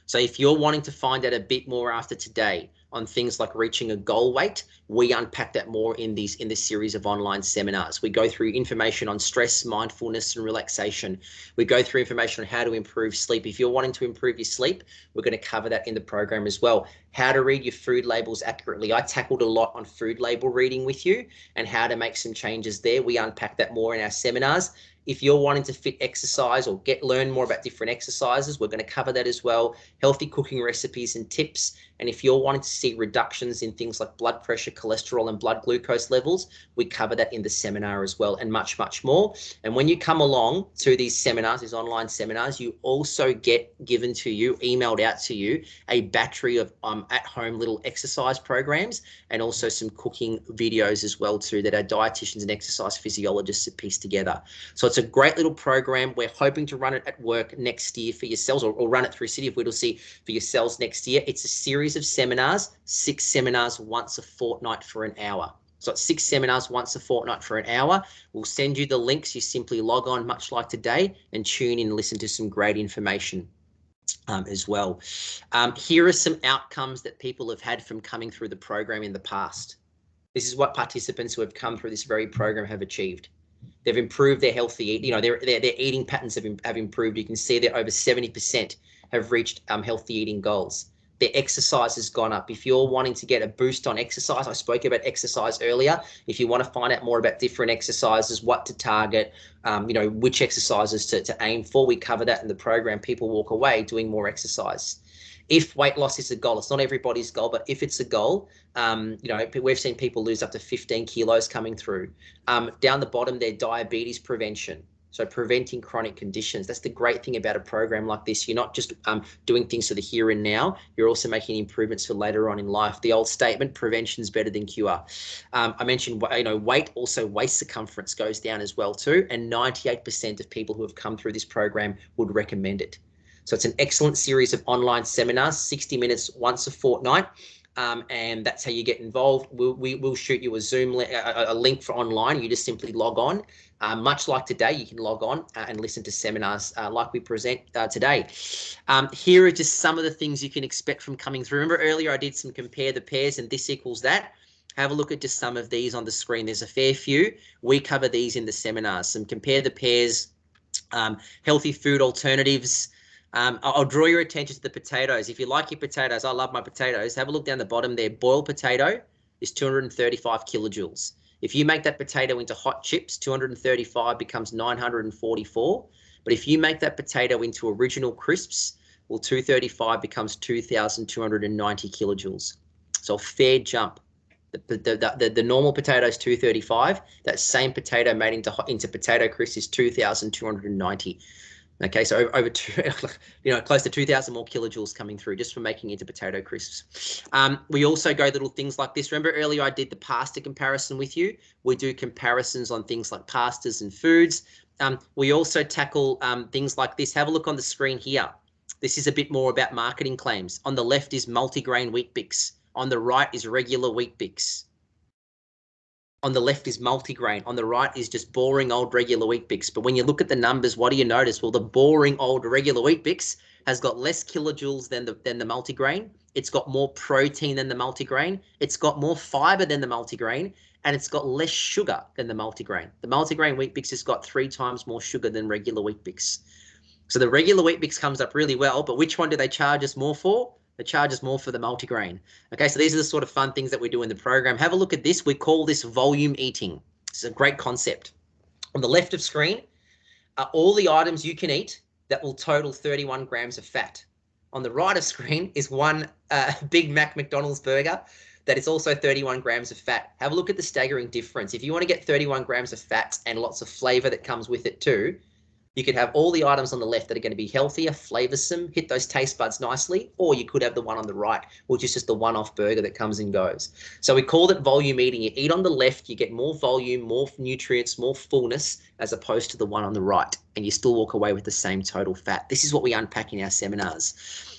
So if you're wanting to find out a bit more after today on things like reaching a goal weight, we unpack that more in this series of online seminars. We go through information on stress, mindfulness, and relaxation. We go through information on how to improve sleep. If you're wanting to improve your sleep, we're going to cover that in the program as well. How to read your food labels accurately. I tackled a lot on food label reading with you and how to make some changes there. We unpack that more in our seminars. If you're wanting to fit exercise or learn more about different exercises, we're going to cover that as well. Healthy cooking recipes and tips. And if you're wanting to see reductions in things like blood pressure, cholesterol, and blood glucose levels, we cover that in the seminar as well, and much, much more. And when you come along to these seminars, these online seminars, you also get given to you, emailed out to you, a battery of at-home little exercise programs and also some cooking videos as well too that our dietitians and exercise physiologists have pieced together. So it's a great little program. We're hoping to run it at work next year for yourselves, or run it through City of Whittlesea for yourselves next year. It's a series of seminars, 6 seminars once a fortnight for an hour. So it's 6 seminars once a fortnight for an hour. We'll send you the links. You simply log on, much like today, and tune in and listen to some great information as well. Here are some outcomes that people have had from coming through the program in the past. This is what participants who have come through this very program have achieved. They've improved their healthy eating, you know, their eating patterns have improved. You can see that over 70% have reached healthy eating goals. Their exercise has gone up. If you're wanting to get a boost on exercise, I spoke about exercise earlier. If you want to find out more about different exercises, what to target, you know, which exercises to aim for, we cover that in the program. People walk away doing more exercise. If weight loss is a goal, it's not everybody's goal, but if it's a goal, you know, we've seen people lose up to 15 kilos coming through. Down the bottom there, diabetes prevention. So preventing chronic conditions. That's the great thing about a program like this. You're not just doing things for the here and now. You're also making improvements for later on in life. The old statement, prevention is better than cure. I mentioned, you know, weight, also waist circumference goes down as well too. And 98% of people who have come through this program would recommend it. So it's an excellent series of online seminars, 60 minutes once a fortnight. And that's how you get involved. We'll shoot you a Zoom a link for online. You just simply log on. Much like today, you can log on and listen to seminars like we present today. Here are just some of the things you can expect from coming through. Remember earlier I did some compare the pairs and this equals that. Have a look at just some of these on the screen. There's a fair few. We cover these in the seminars. Some compare the pairs, healthy food alternatives. I'll draw your attention to the potatoes. If you like your potatoes, I love my potatoes. Have a look down the bottom there. Boiled potato is 235 kilojoules. If you make that potato into hot chips, 235 becomes 944. But if you make that potato into original crisps, well, 235 becomes 2,290 kilojoules. So a fair jump. The normal potato is 235. That same potato made into potato crisps is 2,290. Okay, so over close to 2,000 more kilojoules coming through just from making into potato crisps. We also go little things like this. Remember earlier I did the pasta comparison with you. We do comparisons on things like pastas and foods. We also tackle things like this. Have a look on the screen here. This is a bit more about marketing claims. On the left is multigrain wheat bix. On the right is regular wheat bix. On the left is multigrain. On the right is just boring old regular wheat bix. But when you look at the numbers, what do you notice? Well, the boring old regular wheat bix has got less kilojoules than the multigrain. It's got more protein than the multigrain. It's got more fiber than the multigrain, and it's got less sugar than the multigrain. The multigrain wheat bix has got 3 times more sugar than regular wheat bix. So the regular wheat bix comes up really well, but which one do they charge us more for? They charge us more for the multigrain. Okay, so these are the sort of fun things that we do in the program. Have a look at this. We call this volume eating. It's a great concept. On the left of screen are all the items you can eat that will total 31 grams of fat. On the right of screen is one Big Mac McDonald's burger that is also 31 grams of fat. Have a look at the staggering difference. If you want to get 31 grams of fat and lots of flavor that comes with it too, you could have all the items on the left that are going to be healthier, flavoursome, hit those taste buds nicely, or you could have the one on the right, which is just the one-off burger that comes and goes. So we call it volume eating. You eat on the left, you get more volume, more nutrients, more fullness, as opposed to the one on the right, and you still walk away with the same total fat. This is what we unpack in our seminars.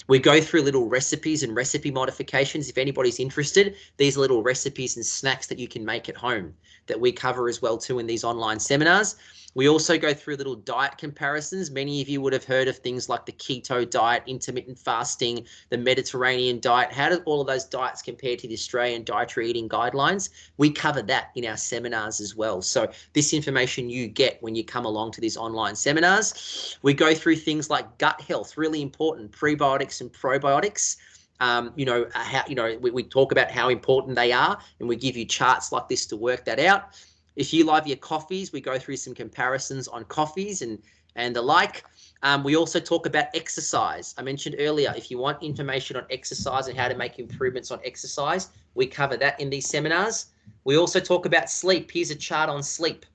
We go through little recipes and recipe modifications. If anybody's interested, these are little recipes and snacks that you can make at home that we cover as well too in these online seminars. We also go through little diet comparisons. Many of you would have heard of things like the keto diet, intermittent fasting, the Mediterranean diet. How do all of those diets compare to the Australian dietary eating guidelines? We cover that in our seminars as well. So this information you get when you come along to these online seminars. We go through things like gut health, really important, prebiotics and probiotics. We talk about how important they are, and we give you charts like this to work that out. If you love your coffees, we go through some comparisons on coffees and the like. We also talk about exercise. I mentioned earlier, if you want information on exercise and how to make improvements on exercise, we cover that in these seminars. We also talk about sleep. Here's a chart on sleep.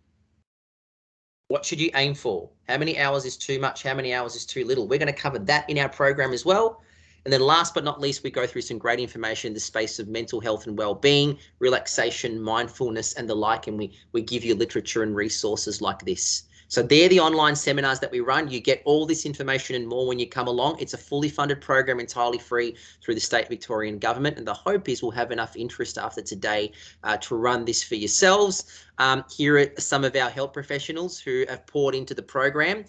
What should you aim for? How many hours is too much? How many hours is too little? We're going to cover that in our program as well. And then last but not least, we go through some great information in the space of mental health and well-being, relaxation, mindfulness, and the like, and we give you literature and resources like this. So they're the online seminars that we run. You get all this information and more when you come along. It's a fully funded program, entirely free through the state Victorian government. And the hope is we'll have enough interest after today to run this for yourselves. Here are some of our health professionals who have poured into the program.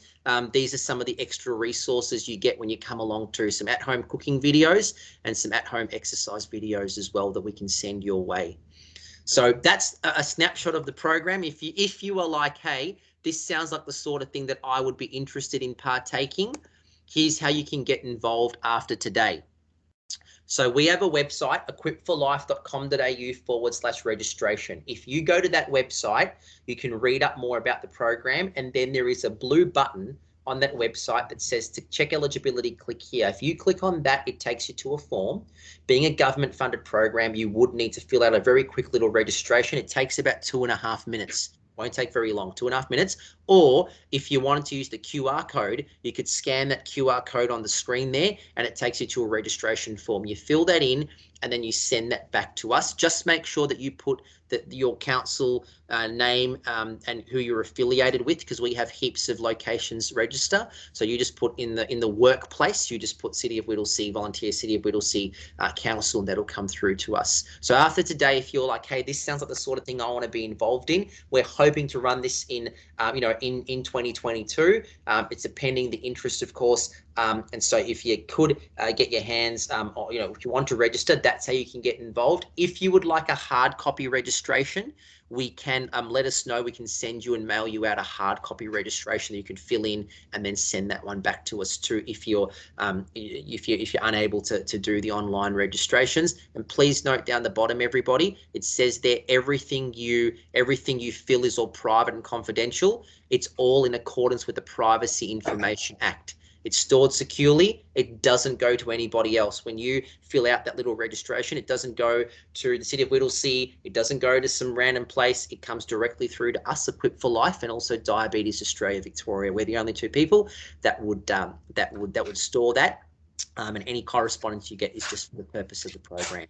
These are some of the extra resources you get when you come along to some at-home cooking videos and some at-home exercise videos as well that we can send your way. So that's a snapshot of the program. If you are like, hey, this sounds like the sort of thing that I would be interested in partaking, here's how you can get involved after today. So we have a website, equipforlife.com.au/registration. If you go to that website, you can read up more about the program, and then there is a blue button on that website that says to check eligibility, click here. If you click on that, it takes you to a form. Being a government funded program, you would need to fill out a very quick little registration. It takes about 2.5 minutes. Won't take very long, 2.5 minutes. Or if you wanted to use the QR code, you could scan that QR code on the screen there, and it takes you to a registration form. You fill that in, and then you send that back to us. Just make sure that you put your council name and who you're affiliated with, because we have heaps of locations register. So you just put in the workplace, you just put City of Whittlesea, Volunteer City of Whittlesea Council, and that'll come through to us. So after today, if you're like, hey, this sounds like the sort of thing I want to be involved in, we're hoping to run this in 2022. It's pending the interest, of course. And so if you could get your hands, if you want to register, that's how you can get involved. If you would like a hard copy registration, we can let us know. We can send you and mail you out a hard copy registration that you can fill in and then send that one back to us too if you're unable to do the online registrations. And please note down the bottom, everybody, it says there everything you fill is all private and confidential. It's all in accordance with the Privacy Information Act. It's stored securely. It doesn't go to anybody else. When you fill out that little registration, it doesn't go to the City of Whittlesea. It doesn't go to some random place. It comes directly through to us, Equip for Life, and also Diabetes Australia Victoria. We're the only two people that would store that. And any correspondence you get is just for the purpose of the program.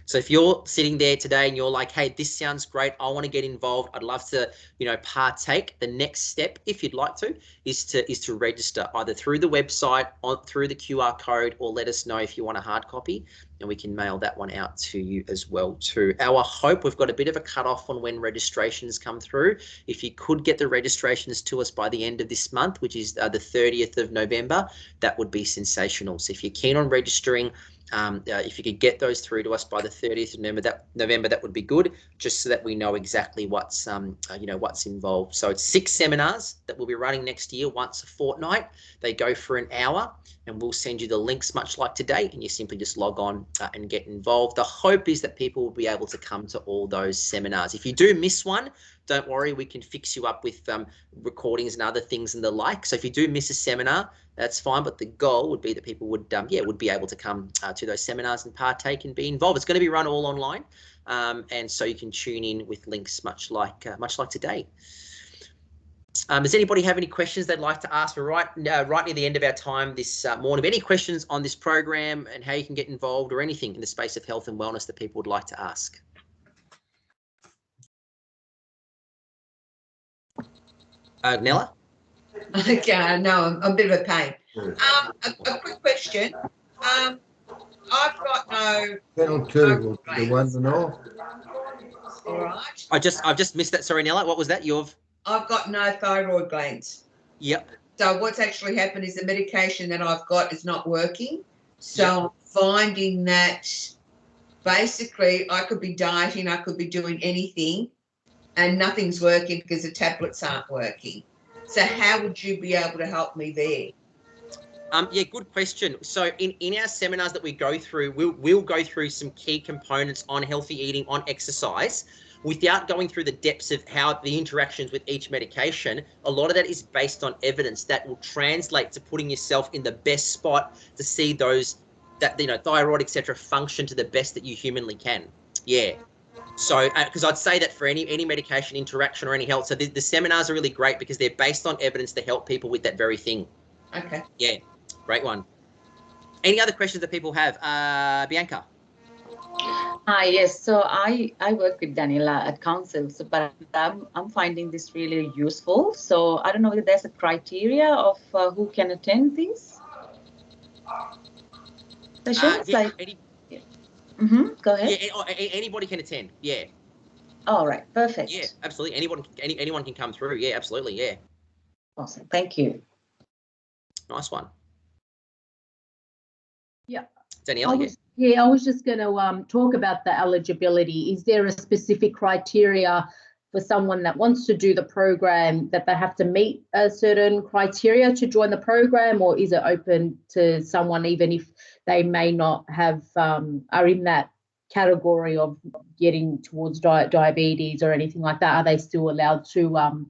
So if you're sitting there today and you're like, hey, this sounds great, I want to get involved, I'd love to, you know, partake, the next step, if you'd like to, is to register either through the website, through the QR code, or let us know if you want a hard copy, and we can mail that one out to you as well too. Our hope, we've got a bit of a cutoff on when registrations come through. If you could get the registrations to us by the end of this month, which is the 30th of November, that would be sensational. So if you're keen on registering, if you could get those through to us by the 30th of November, that would be good, just so that we know exactly what's you know, what's involved. So it's 6 seminars that we'll be running next year, once a fortnight. They go for an hour, and we'll send you the links much like today, and you simply just log on and get involved. The hope is that people will be able to come to all those seminars. If you do miss one, don't worry, we can fix you up with recordings and other things and the like. So if you do miss a seminar, that's fine, but the goal would be that people would would be able to come to those seminars and partake and be involved. It's going to be run all online, and so you can tune in with links much like today. Does anybody have any questions they'd like to ask? We're right near the end of our time this morning. Any questions on this program and how you can get involved, or anything in the space of health and wellness that people would like to ask? Nella? Okay, no, I'm a bit of a pain. A quick question. I've got no. Channel 2 will be the one to know. All right. I've just missed that. Sorry, Nella. What was that? I've got no thyroid glands. Yep. So what's actually happened is the medication that I've got is not working. So I'm finding that basically I could be dieting, I could be doing anything, and nothing's working because the tablets aren't working. So how would you be able to help me there? Yeah, good question. So in our seminars that we go through, we'll go through some key components on healthy eating, on exercise, without going through the depths of how the interactions with each medication. A lot of that is based on evidence that will translate to putting yourself in the best spot to see those, that, you know, thyroid, etc., function to the best that you humanly can. Yeah. So, because I'd say that for any medication interaction or any health, so the seminars are really great because they're based on evidence to help people with that very thing. Okay. Yeah, great one. Any other questions that people have? Bianca? Yes, so I work with Daniela at Council, so, but I'm finding this really useful. So I don't know whether there's a criteria of who can attend these sessions. Go ahead. Yeah, anybody can attend. Yeah. All right, perfect. Yeah, absolutely. Anyone can come through. Yeah, absolutely. Yeah. Awesome. Thank you. Nice one. Yeah. Daniela. I was just going to talk about the eligibility. Is there a specific criteria for someone that wants to do the program that they have to meet a certain criteria to join the program, or is it open to someone even if they may not have are in that category of getting towards diabetes or anything like that? Are they still allowed to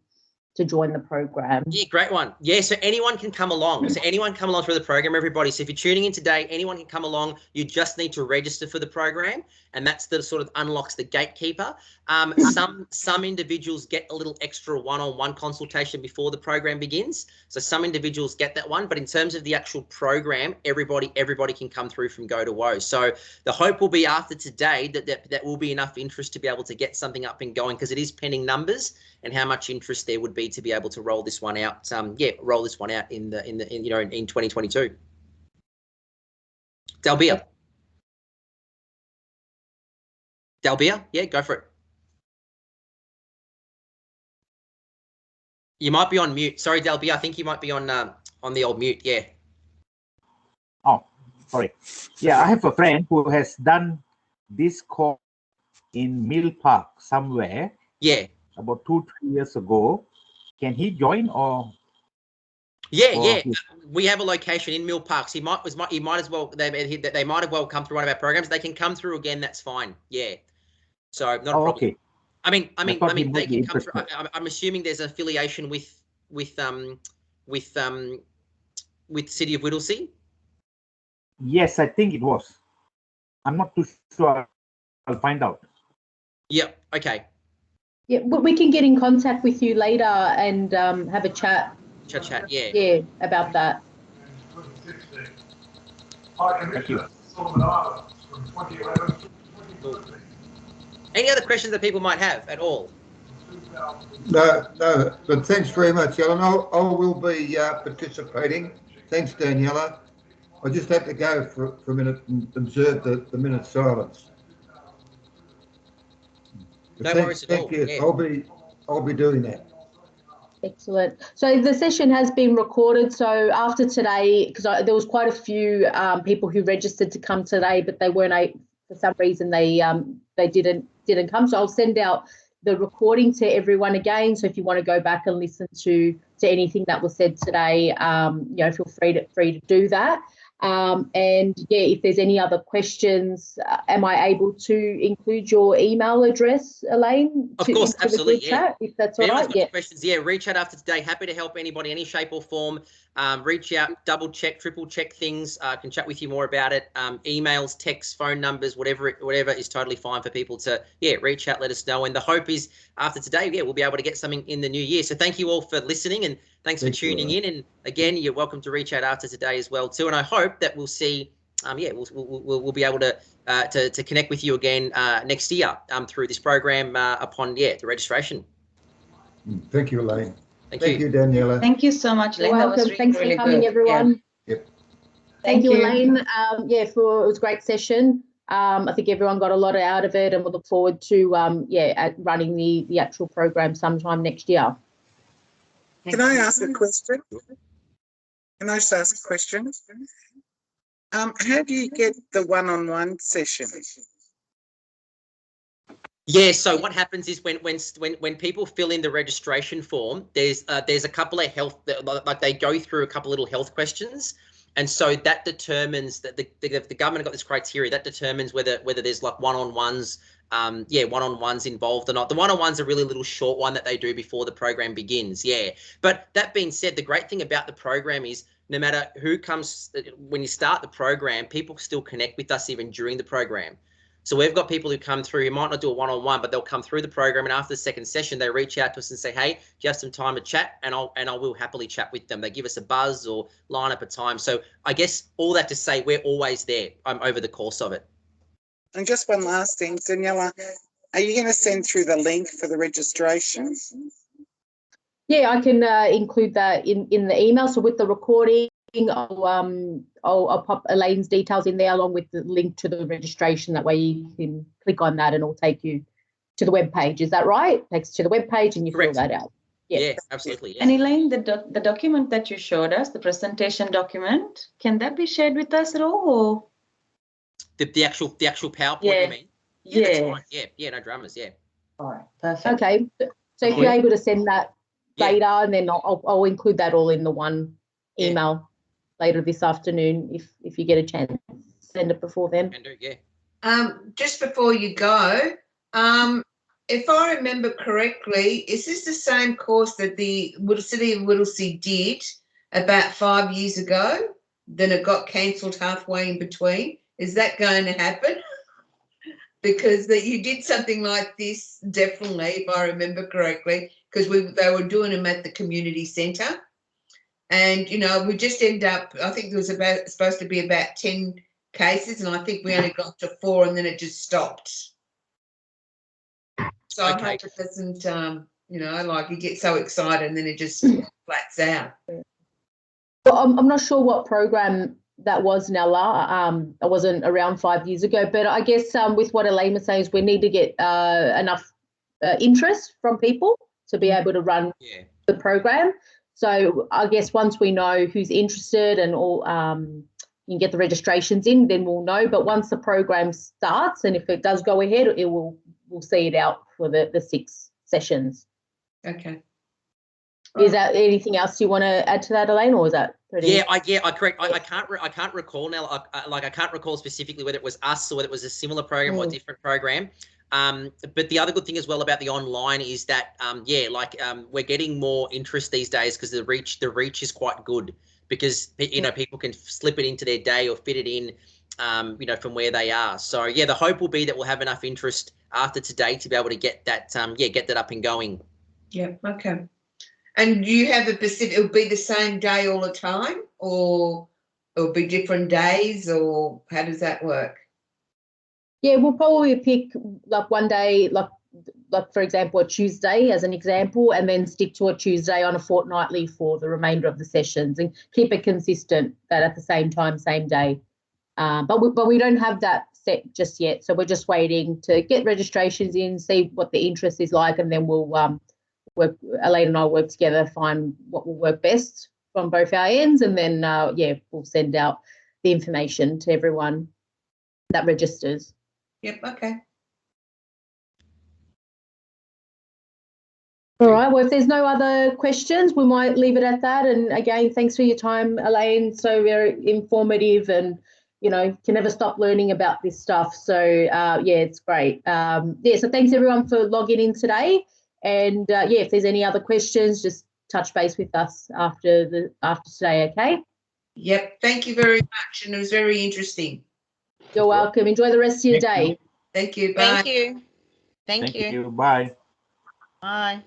join the program? Yeah, great one. Yeah, so anyone can come along. So anyone come along through the program, everybody. So if you're tuning in today, anyone can come along. You just need to register for the program, and that's the sort of unlocks the gatekeeper. Some individuals get a little extra one-on-one consultation before the program begins. So some individuals get that one, but in terms of the actual program, everybody can come through from go to woe. So the hope will be after today that will be enough interest to be able to get something up and going, because it is pending numbers and how much interest there would be to be able to roll this one out. Roll this one out in 2022. Dalbia, yeah, go for it. You might be on mute. Sorry, Dalbia, I think you might be on the old mute. Yeah. Oh, sorry. Yeah, I have a friend who has done this course in Mill Park somewhere. Yeah. About 2-3 years ago. Can he join or? Yeah. We have a location in Mill Park. So he might as well. They might have well come through one of our programs. They can come through again. That's fine. Yeah. So not a problem. Okay. I mean, they can come through. I'm assuming there's an affiliation with City of Whittlesea. Yes, I think it was. I'm not too sure. I'll find out. Yep. Okay. Yeah, but we can get in contact with you later and have a chat. Chat. Yeah. Yeah, about that. Thank you. Any other questions that people might have at all? No, but thanks very much, Ellen. I will be participating. Thanks, Daniela. I just had to go for a minute and observe the minute silence. No worries at all. Thank you. Yeah. I'll be doing that. Excellent. So the session has been recorded. So after today, because there was quite a few people who registered to come today, but they weren't for some reason they didn't come. So I'll send out the recording to everyone again. So if you want to go back and listen to anything that was said today, feel free to do that. And yeah, if there's any other questions, am I able to include your email address, Elaine? Of course, absolutely. Chat, if that's all right. Yeah. Questions, yeah, reach out after today. Happy to help anybody, any shape or form. Reach out, double check, triple check things. I can chat with you more about it. Emails, texts, phone numbers, whatever is totally fine for people to, reach out, let us know. And the hope is after today, we'll be able to get something in the new year. So thank you all for listening and thanks for tuning in. And again, you're welcome to reach out after today as well too. And I hope that we'll see, we'll be able to connect with you again next year through this program upon the registration. Thank you, Elaine. Thank you, Daniela. Thank you so much, Elaine. You're welcome. Thanks for coming, everyone. Yeah. Yep. Thank you, Elaine. It was a great session. I think everyone got a lot out of it, and we'll look forward to running the actual program sometime next year. Can I ask a question? Can I just ask a question? How do you get the one-on-one session? Yeah, so what happens is when people fill in the registration form, there's a couple of health, like they go through a couple little health questions, and so that determines that the government got this criteria that determines whether there's like one-on-ones, one-on-ones involved or not. The one-on-ones are really little short one that they do before the program begins. Yeah, but that being said, the great thing about the program is no matter who comes, when you start the program, people still connect with us even during the program. So we've got people who come through who might not do a one-on-one, but they'll come through the program, and after the second session, they reach out to us and say, "Hey, do you have some time to chat?" And I will happily chat with them. They give us a buzz or line up a time. So I guess all that to say, we're always there over the course of it. And just one last thing, Daniela, are you going to send through the link for the registration? Yeah, I can include that in the email. So with the recording, I'll pop Elaine's details in there along with the link to the registration. That way you can click on that and it'll take you to the web page. Is that right? Takes to the web page and you fill that out. Yeah, absolutely. Yeah. And Elaine, the document that you showed us, the presentation document, can that be shared with us at all? Or? The actual PowerPoint, you mean? Yeah, that's fine. Yeah, no dramas. Yeah. All right, perfect. Okay, so if you're able to send that later, and then I'll include that all in the one email later this afternoon if you get a chance. Send it before then. Can do, yeah. Just before you go, if I remember correctly, is this the same course that the City of Whittlesea did about 5 years ago? Then it got cancelled halfway in between. Is that going to happen? Because you did something like this, definitely, if I remember correctly, because they were doing them at the community centre. And, we just end up, I think there was supposed to be about 10 cases, and I think we only got to 4 and then it just stopped. So I hope it doesn't, you get so excited and then it just flats out. Well, I'm not sure what program that was, Nella. I wasn't around 5 years ago, but I guess with what Elaine was saying is we need to get enough interest from people to be able to run the program. So I guess once we know who's interested and all, you can get the registrations in, then we'll know. But once the program starts, and if it does go ahead, we'll see it out for the 6 sessions. Okay. Is that anything else you want to add to that, Elaine, or is that pretty? I correct. I can't recall now. I can't recall specifically whether it was us or whether it was a similar program or a different program. But the other good thing as well about the online is that we're getting more interest these days because the reach is quite good because people can slip it into their day or fit it in from where they are. So the hope will be that we'll have enough interest after today to be able to get that get that up and going. Yeah. Okay. And you have it'll be the same day all the time, or it'll be different days, or how does that work? Yeah, we'll probably pick like one day, like for example, a Tuesday as an example, and then stick to a Tuesday on a fortnightly for the remainder of the sessions, and keep it consistent that at the same time, same day. But we don't have that set just yet, so we're just waiting to get registrations in, see what the interest is like, and then we'll work. Elaine and I work together, find what will work best from both our ends, and then yeah, we'll send out the information to everyone that registers. Yep. Okay. All right. Well, if there's no other questions, we might leave it at that. And again, thanks for your time, Elaine. So very informative, and you know, can never stop learning about this stuff. So yeah, it's great. Yeah. So thanks everyone for logging in today. And yeah, if there's any other questions, just touch base with us after today. Okay. Yep. Thank you very much, and it was very interesting. You're welcome. Enjoy the rest of your day. Thank you. Bye. Thank you. Thank you. Bye. Bye.